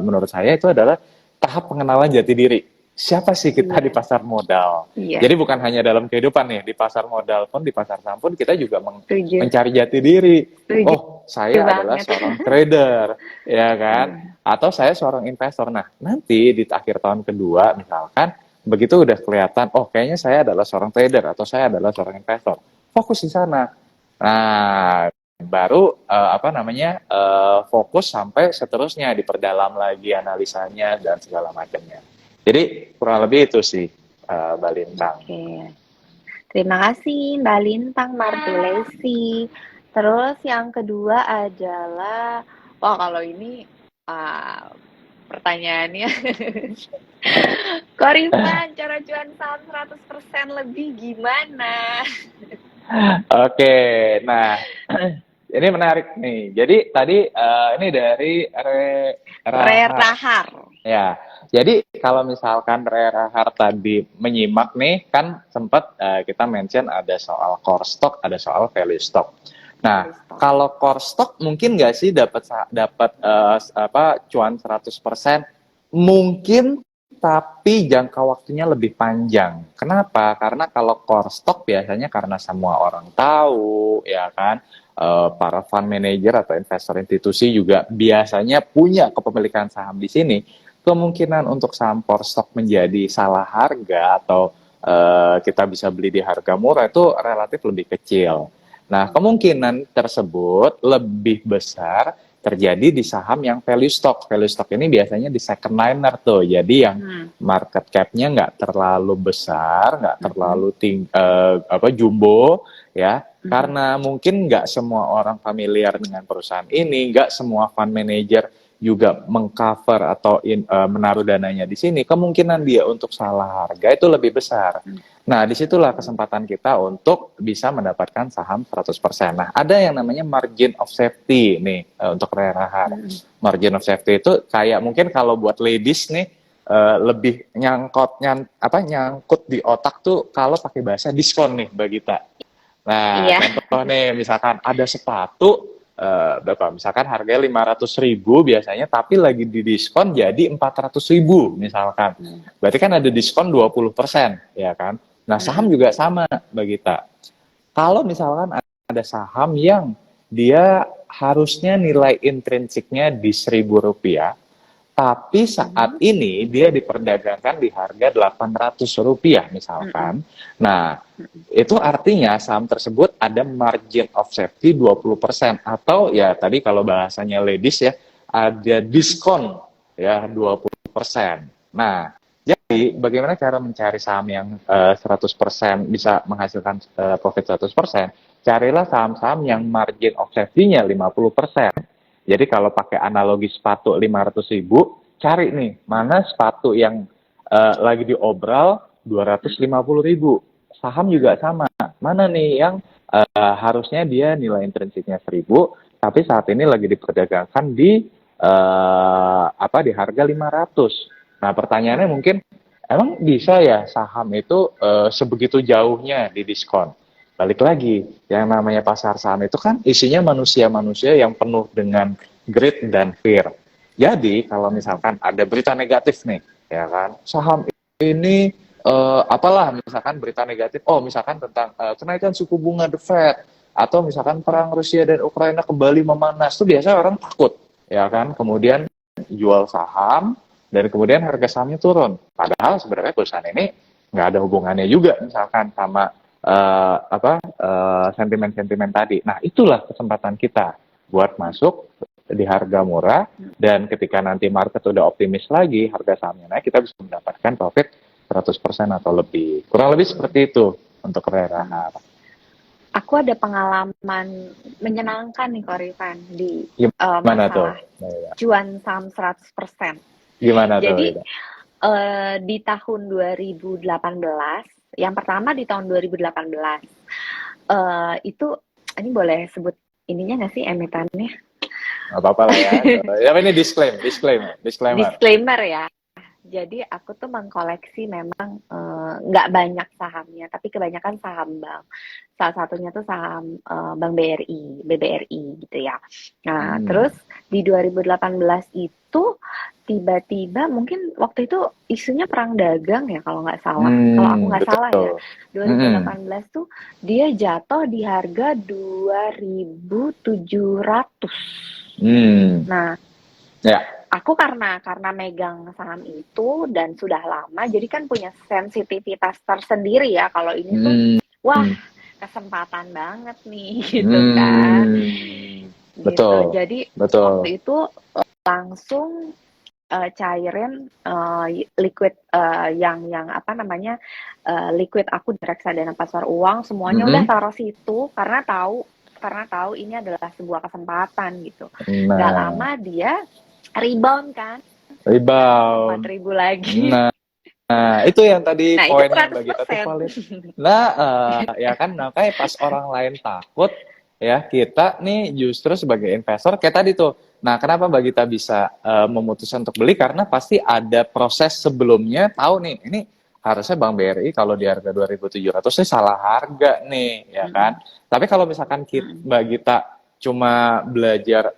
menurut saya itu adalah tahap pengenalan jati diri. Siapa sih kita di Iya, pasar modal? iya. Jadi bukan hanya dalam kehidupan nih, di pasar modal pun, di pasar saham pun kita juga Setuju, mencari jati diri. setuju Oh, saya adalah banget. seorang trader, ya kan? Iya. Atau saya seorang investor. Nah, nanti di akhir tahun kedua misalkan, begitu udah kelihatan, oh kayaknya saya adalah seorang trader atau saya adalah seorang investor. Fokus di sana. Nah, baru fokus sampai seterusnya diperdalam lagi analisanya dan segala macamnya. Jadi kurang lebih itu sih, Mbak Lintang. Oke. Terima kasih Mbak Lintang Martulesi. Terus yang kedua adalah, wah kalau ini pertanyaannya, Korifan, cara cuan saham 100% lebih gimana? Oke, nah ini menarik nih. Jadi tadi ini dari Rahar. Rahar. Ya, jadi kalau misalkan Rahar tadi menyimak nih, kan sempat kita mention ada soal core stock, ada soal value stock. Nah, kalau core stock mungkin nggak sih dapat cuan 100%? Mungkin, tapi jangka waktunya lebih panjang. Kenapa? Karena kalau core stock biasanya karena semua orang tahu, ya kan, para fund manager atau investor institusi juga biasanya punya kepemilikan saham di sini. Kemungkinan untuk saham core stock menjadi salah harga atau kita bisa beli di harga murah itu relatif lebih kecil. Nah, kemungkinan tersebut lebih besar terjadi di saham yang value stock. Value stock ini biasanya di second liner tuh, jadi yang market cap-nya nggak terlalu besar, nggak terlalu jumbo, ya. Karena mungkin nggak semua orang familiar dengan perusahaan ini, nggak semua fund manager juga mengcover atau menaruh dananya di sini, kemungkinan dia untuk salah harga itu lebih besar. Nah, disitulah kesempatan kita untuk bisa mendapatkan saham 100%. Nah, ada yang namanya margin of safety nih untuk Rahar. Margin of safety itu kayak mungkin kalau buat ladies nih lebih nyangkut di otak tuh kalau pakai bahasa diskon nih, Mbak Gita. Nah, Iya. contoh nih, misalkan ada sepatu berapa? Misalkan harganya 500.000 biasanya, tapi lagi di diskon jadi 400.000 misalkan. Berarti kan ada diskon 20%, ya kan? Nah, saham juga sama, Mbak Gita. Kalau misalkan ada saham yang dia harusnya nilai intrinsiknya di Rp1.000, tapi saat ini dia diperdagangkan di harga Rp800 misalkan. Nah, itu artinya saham tersebut ada margin of safety 20%, atau ya tadi kalau bahasanya ladies ya, ada diskon ya 20%. Nah, jadi bagaimana cara mencari saham yang 100% bisa menghasilkan profit 100%? Carilah saham-saham yang margin of safety-nya 50%. Jadi kalau pakai analogi sepatu 500.000, cari nih mana sepatu yang lagi diobral 250.000. Saham juga sama. Mana nih yang harusnya dia nilai intrinsiknya 1.000, tapi saat ini lagi diperdagangkan di di harga 500. Nah, pertanyaannya mungkin, emang bisa ya saham itu sebegitu jauhnya di diskon? Balik lagi, yang namanya pasar saham itu kan isinya manusia-manusia yang penuh dengan greed dan fear. Jadi kalau misalkan ada berita negatif nih, ya kan, saham ini apalah misalkan berita negatif, oh misalkan tentang kenaikan suku bunga The Fed atau misalkan perang Rusia dan Ukraina kembali memanas, tuh biasanya orang takut, ya kan, kemudian jual saham dan kemudian harga sahamnya turun. Padahal sebenarnya perusahaan ini nggak ada hubungannya juga misalkan sama sentimen-sentimen tadi. Nah itulah kesempatan kita buat masuk di harga murah, dan ketika nanti market udah optimis lagi, harga sahamnya naik, kita bisa mendapatkan profit 100% atau lebih. Kurang lebih seperti itu untuk Rera. Aku ada pengalaman menyenangkan nih Korifan di Gimana tuh? masalah cuan saham 100%. Gimana Jadi tuh? di tahun 2018, yang pertama di tahun 2018 itu, ini boleh sebut ininya nggak sih, emitennya? Nggak apa-apa lah ya. Ya ini disclaimer. Disclaimer ya. Jadi aku tuh mengkoleksi memang nggak banyak sahamnya, tapi kebanyakan saham bank. Salah satunya tuh saham Bank BRI, BBRI gitu ya. Nah, terus di 2018 itu tiba-tiba, mungkin waktu itu isunya perang dagang ya kalau nggak salah. Kalau aku nggak salah ya. 2018 tuh dia jatuh di harga 2.700. Nah, ya. Aku karena megang saham itu dan sudah lama, jadi kan punya sensitivitas tersendiri ya kalau ini tuh, wah kesempatan banget nih gitu kan. Betul. Gitu. Jadi waktu itu langsung cairin liquid yang apa namanya liquid aku di reksadana pasar uang, semuanya udah taruh situ karena tahu ini adalah sebuah kesempatan gitu. Gak lama dia rebound kan, 4.000 lagi. Nah itu yang tadi poinnya itu bagi kita tuh valid. Nah ya kan, makanya pas orang lain takut ya, kita nih justru sebagai investor kayak tadi tuh. Nah kenapa Mbak Gita bisa memutuskan untuk beli, karena pasti ada proses sebelumnya, tahu nih ini harusnya Bank BRI kalau di harga 2.700 ini salah harga nih, ya kan. Tapi kalau misalkan Mbak Gita cuma belajar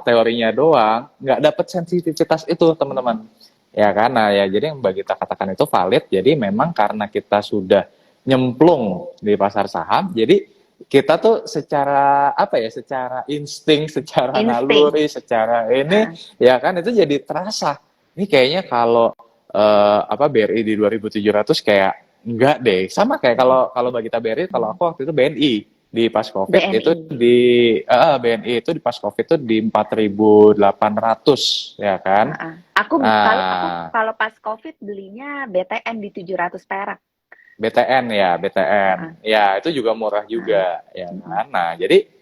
teorinya doang, nggak dapet sensitivitas itu teman-teman, ya kan. Nah ya, jadi yang Mbak Gita katakan itu valid. Jadi memang karena kita sudah nyemplung di pasar saham, jadi kita tuh secara secara insting, secara naluri, secara ini ya kan, itu jadi terasa ini kayaknya kalau BRI di 2.700 kayak enggak deh. Sama kayak kalau Mbak Gita BRI, kalau aku waktu itu BNI di pas Covid BNI. Itu di BNI itu di pas Covid itu di 4.800 ya kan. Aku kalau pas Covid belinya BTN di 700 perak. BTN. Ya, itu juga murah juga ya kan. Nah, jadi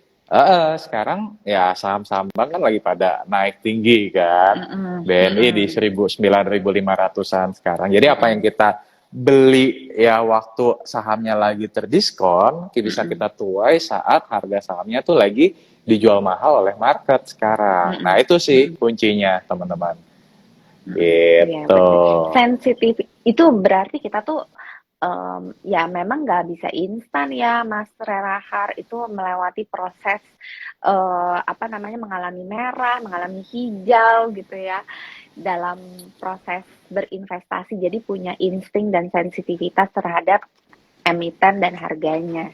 sekarang ya saham-saham bank kan lagi pada naik tinggi kan. BNI di 9.500-an sekarang. Jadi apa yang kita beli ya waktu sahamnya lagi terdiskon, bisa kita tuai saat harga sahamnya tuh lagi dijual mahal oleh market sekarang. Nah itu sih kuncinya teman-teman. Gitu. Ya, sensitif itu berarti kita tuh ya memang nggak bisa instan ya Mas Rerahar, itu melewati proses mengalami merah, mengalami hijau gitu ya dalam proses berinvestasi. Jadi punya insting dan sensitivitas terhadap emiten dan harganya.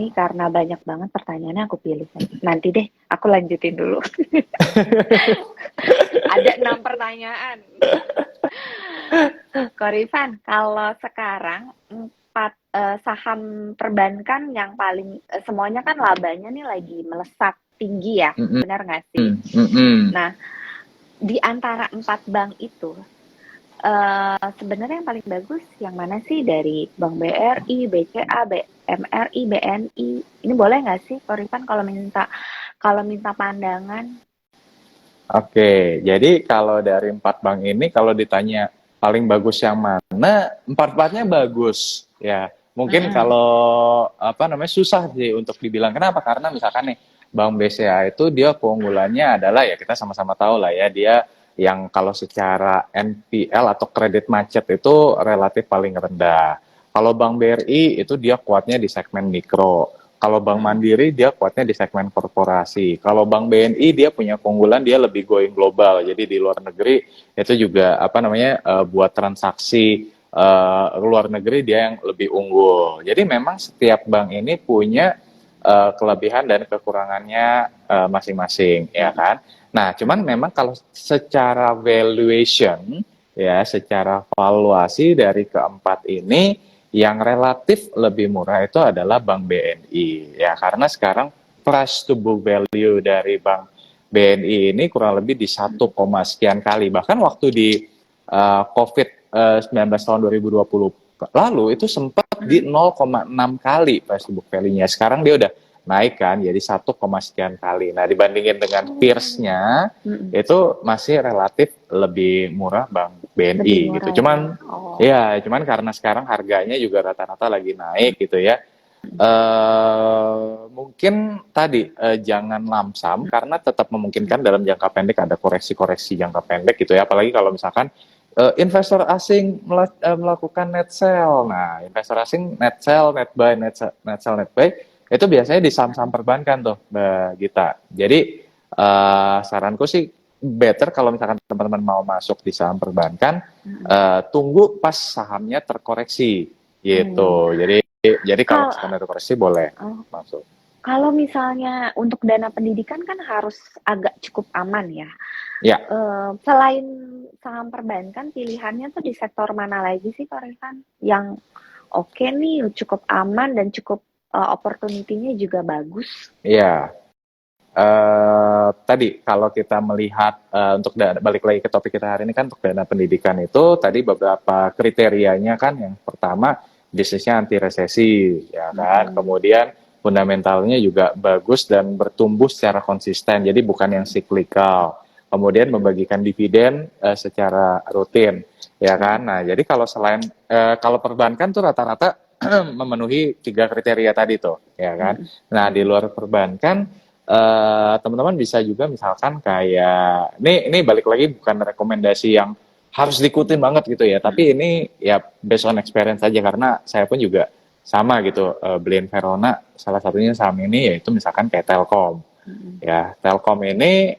Ini karena banyak banget pertanyaannya, aku pilih nanti deh, aku lanjutin dulu. Ada 6 pertanyaan. Korifan, kalau sekarang 4 saham perbankan yang paling semuanya kan labanya nih lagi melesat tinggi ya, benar nggak sih? Nah, di antara 4 bank itu sebenarnya yang paling bagus yang mana sih, dari Bank BRI, BCA, BMRI, BNI? Ini boleh nggak sih Korifan kalau minta pandangan? Oke, jadi kalau dari 4 bank ini, kalau ditanya paling bagus yang mana, 4-4-nya bagus ya. Mungkin kalau susah sih untuk dibilang. Kenapa? Karena misalkan nih Bank BCA itu dia keunggulannya adalah, ya kita sama-sama tahu lah ya, dia yang kalau secara NPL atau kredit macet itu relatif paling rendah. Kalau Bank BRI itu dia kuatnya di segmen mikro. Kalau Bank Mandiri dia kuatnya di segmen korporasi. Kalau Bank BNI dia punya keunggulan, dia lebih going global. Jadi di luar negeri itu juga apa namanya buat transaksi luar negeri dia yang lebih unggul. Jadi memang setiap bank ini punya kelebihan dan kekurangannya masing-masing, ya kan? Nah, cuman memang kalau secara valuation, ya, secara valuasi dari keempat ini, yang relatif lebih murah itu adalah Bank BNI, ya, karena sekarang price to book value dari Bank BNI ini kurang lebih di 1, sekian kali. Bahkan waktu di COVID-19 tahun 2020 lalu itu sempat di 0,6 kali price to book value-nya. Sekarang dia udah naik kan jadi 1, sekian kali. Nah, dibandingin dengan peers-nya itu masih relatif lebih murah Bank BNI gitu. Cuman cuman karena sekarang harganya juga rata-rata lagi naik gitu ya. Mungkin tadi jangan lamsam karena tetap memungkinkan dalam jangka pendek ada koreksi-koreksi jangka pendek gitu ya. Apalagi kalau misalkan investor asing melakukan net sell. Nah, investor asing net sell, net buy, net sell, net buy itu biasanya di saham-saham perbankan tuh, Mbak Gita. Jadi saranku sih better kalau misalkan teman-teman mau masuk di saham perbankan, tunggu pas sahamnya terkoreksi gitu. Jadi kalau misalkan ada koreksi boleh masuk. Kalau misalnya untuk dana pendidikan kan harus agak cukup aman ya. Ya. Selain saham perbankan, pilihannya tuh di sektor mana lagi sih, Pak Rifan? Yang oke nih, cukup aman dan cukup opportunity-nya juga bagus. Iya. Tadi kalau kita melihat untuk balik lagi ke topik kita hari ini kan untuk dana pendidikan itu tadi beberapa kriterianya kan, yang pertama bisnisnya anti resesi ya kan, kemudian fundamentalnya juga bagus dan bertumbuh secara konsisten, jadi bukan yang siklikal, kemudian membagikan dividen secara rutin ya kan. Nah, jadi kalau selain kalau perbankan tuh rata-rata memenuhi 3 kriteria tadi tuh ya kan. Nah, di luar perbankan teman-teman bisa juga misalkan kayak ini balik lagi bukan rekomendasi yang harus diikutin banget gitu ya, tapi ini ya based on experience aja karena saya pun juga sama gitu beliin Verona salah satunya saham ini yaitu misalkan kayak Telkom. Ya, Telkom ini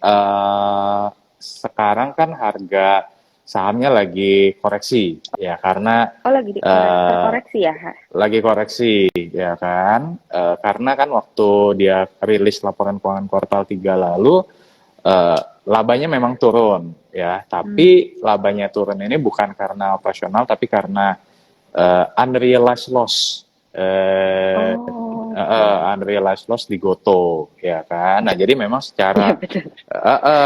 sekarang kan harga sahamnya lagi koreksi ya karena lagi terkoreksi ya. Lagi koreksi ya kan, karena kan waktu dia rilis laporan keuangan kuartal 3 lalu labanya memang turun ya, tapi labanya turun ini bukan karena operasional tapi karena unrealized loss. Unrealized loss di Goto ya kan. Nah, jadi memang secara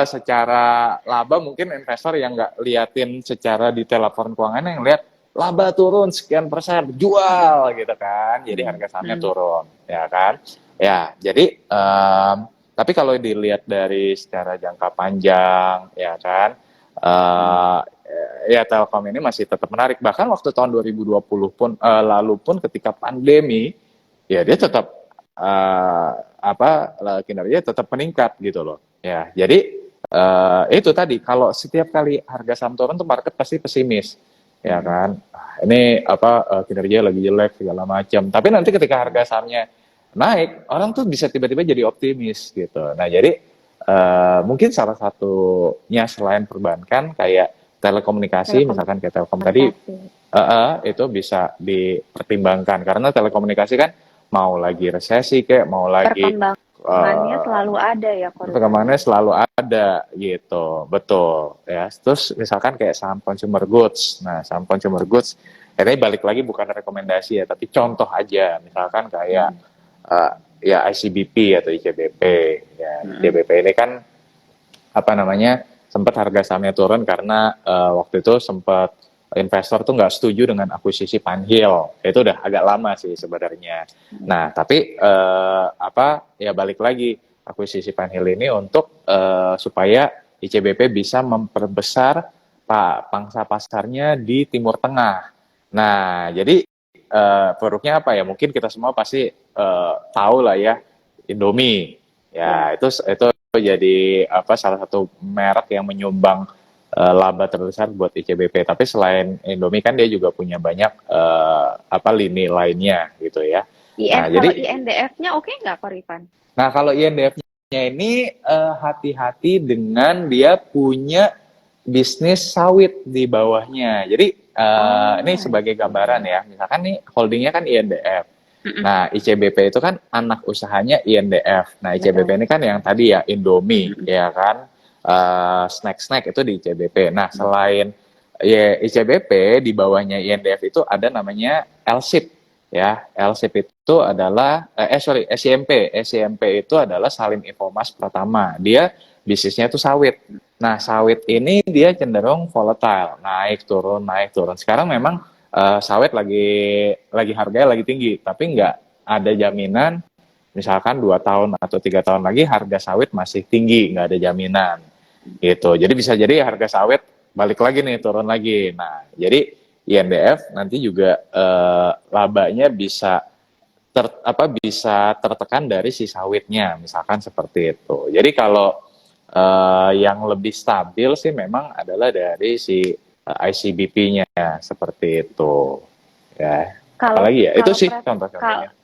secara laba mungkin investor yang nggak liatin secara detail laporan keuangan, yang lihat laba turun sekian persen jual gitu kan, jadi harga sahamnya turun ya kan ya. Jadi tapi kalau dilihat dari secara jangka panjang ya kan, ya Telkom ini masih tetap menarik. Bahkan waktu tahun 2020 pun lalu pun ketika pandemi ya dia tetap kinerja tetap meningkat gitu loh ya. Jadi itu tadi kalau setiap kali harga saham turun tuh market pasti pesimis ya kan, ini kinerja lagi jelek segala macam, tapi nanti ketika harga sahamnya naik orang tuh bisa tiba-tiba jadi optimis gitu. Nah, jadi mungkin salah satunya selain perbankan kayak telekomunikasi misalkan kayak Telkom tadi itu bisa dipertimbangkan karena telekomunikasi kan mau lagi resesi kayak mau lagi perkembangannya selalu ada ya, perkembangannya selalu ada gitu, betul ya. Terus misalkan kayak saham consumer goods, nah saham consumer goods ini balik lagi bukan rekomendasi ya, tapi contoh aja misalkan kayak ya ICBP atau ICBP ya. ICBP ini kan sempat harga sahamnya turun karena waktu itu sempat investor tuh nggak setuju dengan akuisisi Panhil. Itu udah agak lama sih sebenarnya. Nah, tapi ya balik lagi akuisisi Panhil ini untuk supaya ICBP bisa memperbesar pangsa pasarnya di Timur Tengah. Nah, jadi produknya apa ya? Mungkin kita semua pasti tahu lah ya, Indomie. Ya, itu jadi salah satu merek yang menyumbang laba terbesar buat ICBP. Tapi selain Indomie kan dia juga punya banyak lini lainnya gitu ya. Nah, Kalau jadi INDF-nya oke nggak, Korifan? nah kalau INDF-nya ini hati-hati dengan dia punya bisnis sawit di bawahnya. Jadi ini Oh, I sebagai gambaran see. ya, misalkan nih holdingnya kan INDF. Mm-mm, Nah, ICBP itu kan anak usahanya INDF. Nah, ICBP betul. ini kan yang tadi ya Indomie, Mm-mm, ya kan, snack-snack itu di ICBP. Nah, mm. selain ya, ICBP di bawahnya INDF itu ada namanya LSIP, ya. LSIP itu adalah sorry SIMP. SIMP itu adalah Salim Infomas Pratama. Dia bisnisnya itu sawit. Nah, sawit ini dia cenderung volatile, naik turun naik turun. Sekarang memang sawit lagi harganya lagi tinggi, tapi nggak ada jaminan misalkan 2 tahun atau 3 tahun lagi harga sawit masih tinggi, nggak ada jaminan gitu. Jadi bisa jadi harga sawit balik lagi nih turun lagi. Nah, jadi INDF nanti juga labanya bisa tertekan dari si sawitnya, misalkan seperti itu. Jadi kalau yang lebih stabil sih memang adalah dari si ICBP-nya seperti itu. Ya, Kalau apalagi ya itu kalau sih pre, contoh-contohnya. kal-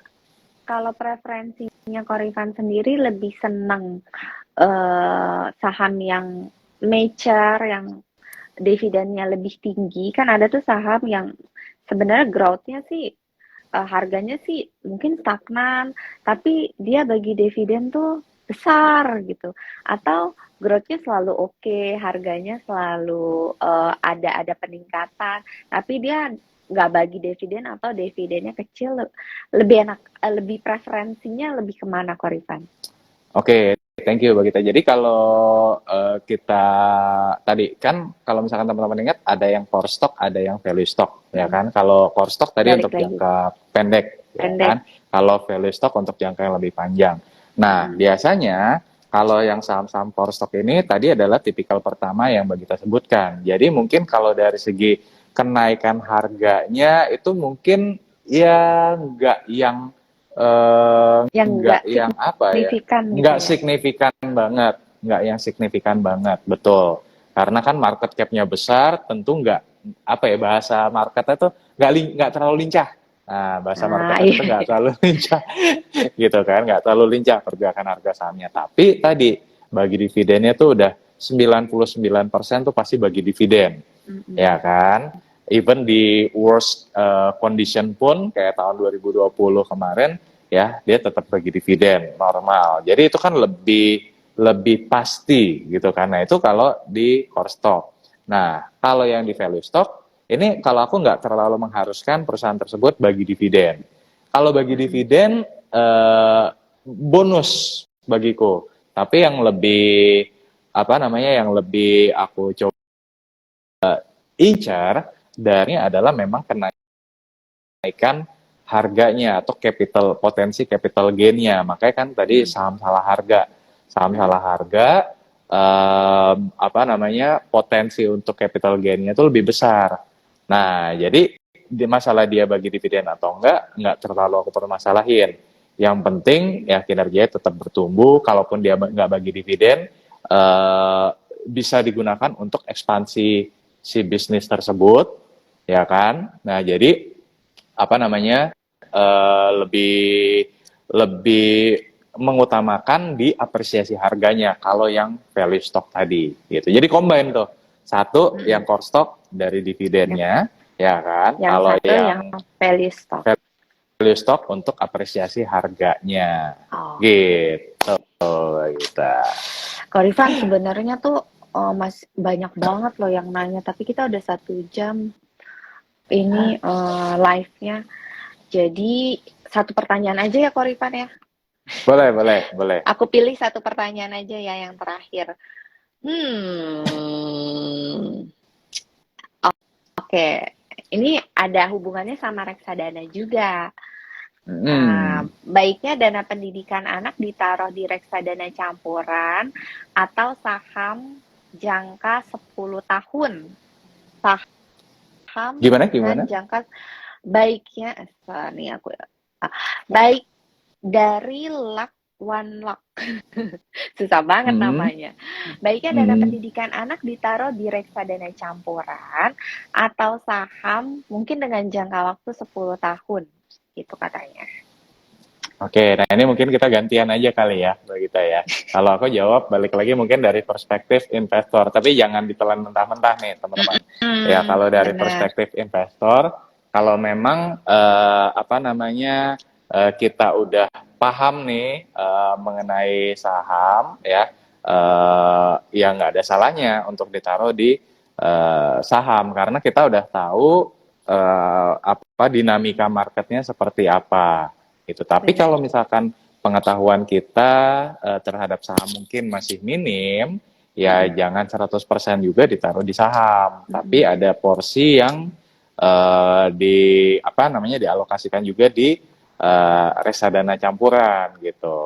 Kalau preferensinya Korifan sendiri lebih senang saham yang mature, yang dividennya lebih tinggi. Kan ada tuh saham yang sebenarnya growth-nya sih, harganya sih mungkin stagnan, tapi dia bagi dividen tuh besar gitu. Atau growth-nya selalu oke, harganya selalu ada peningkatan, tapi dia nggak bagi dividen atau dividennya kecil, lebih enak, lebih preferensinya lebih kemana, Korifan? Oke, thank you Bagita. Jadi kalau kita tadi kan kalau misalkan teman-teman ingat ada yang core stock, ada yang value stock, ya Mm-mm. kan? Kalau core stock tadi Balik untuk lagi, jangka pendek, ya pendek. kan? Kalau value stock untuk jangka yang lebih panjang. Nah, Mm-mm. biasanya kalau yang saham-saham core stock ini tadi adalah tipikal pertama yang Bagita sebutkan. Jadi mungkin kalau dari segi kenaikan harganya itu mungkin ya Yang nggak nggak yang apa ya, signifikan gitu nggak ya. signifikan banget, nggak yang signifikan banget, betul. Karena kan market cap-nya besar, tentu nggak apa ya bahasa marketnya tuh nggak terlalu lincah. Nah, bahasa Nah, marketnya itu nggak iya. terlalu lincah, gitu kan, nggak terlalu lincah pergerakan harga sahamnya. Tapi tadi bagi dividennya tuh udah 99% tuh pasti bagi dividen, ya Mm-mm. kan? Even di worst condition pun kayak tahun 2020 kemarin ya dia tetap bagi dividen normal. Jadi itu kan lebih lebih pasti gitu kan. Nah itu kalau di core stock. Nah kalau yang di value stock ini kalau aku nggak terlalu mengharuskan perusahaan tersebut bagi dividen. Kalau bagi Mm-mm. dividen bonus bagiku. Tapi yang lebih apa namanya yang lebih aku coba incar dari adalah memang kenaikan harganya atau potensi capital gain-nya. Makanya kan tadi Mm-mm. saham salah harga. Saham Mm-mm. salah harga apa namanya potensi untuk capital gain-nya itu lebih besar. Nah, jadi di masalah dia bagi dividen atau enggak terlalu aku permasalahin. Yang penting ya kinerjanya tetap bertumbuh. Kalaupun dia nggak bagi dividen, bisa digunakan untuk ekspansi si bisnis tersebut, ya kan? Nah, jadi apa namanya lebih lebih mengutamakan di apresiasi harganya kalau yang value stock tadi gitu. Jadi combine tuh. Satu Mm-mm. yang core stock dari Yang, dividennya ya kan. yang Kalau satu yang yang value stock. value stock untuk apresiasi harganya. Oh, Gitu kita. Korifan sebenarnya tuh mas banyak banget loh yang nanya, tapi kita udah 1 jam ini live-nya. Jadi satu pertanyaan aja ya, Korifan ya. Boleh, boleh, boleh. Aku pilih satu pertanyaan aja ya yang terakhir. Hmm, oke. Ini ada hubungannya sama reksadana juga. Baiknya dana pendidikan anak ditaruh di reksadana campuran atau saham jangka 10 tahun. Saham Gimana, dengan gimana? jangka baiknya, nih aku baik dari Luck One Luck. Susah banget Hmm, namanya. Baiknya dana hmm. pendidikan anak ditaruh di reksadana campuran atau saham mungkin dengan jangka waktu 10 tahun. Gitu katanya. Oke, nah ini mungkin kita gantian aja kali ya, Mbak Gita ya. Kalau aku jawab balik lagi mungkin dari perspektif investor, tapi jangan ditelan mentah-mentah nih teman-teman. Ya Hmm, kalau dari benar. perspektif investor, kalau memang apa namanya kita udah paham nih mengenai saham ya, ya nggak ada salahnya untuk ditaruh di saham karena kita udah tahu apa dinamika marketnya seperti apa gitu. Tapi Benar. kalau misalkan pengetahuan kita terhadap saham mungkin masih minim, ya Mm-mm. jangan 100% juga ditaruh di saham. Tapi Mm-mm. ada porsi yang di apa namanya dialokasikan juga di reksadana campuran gitu.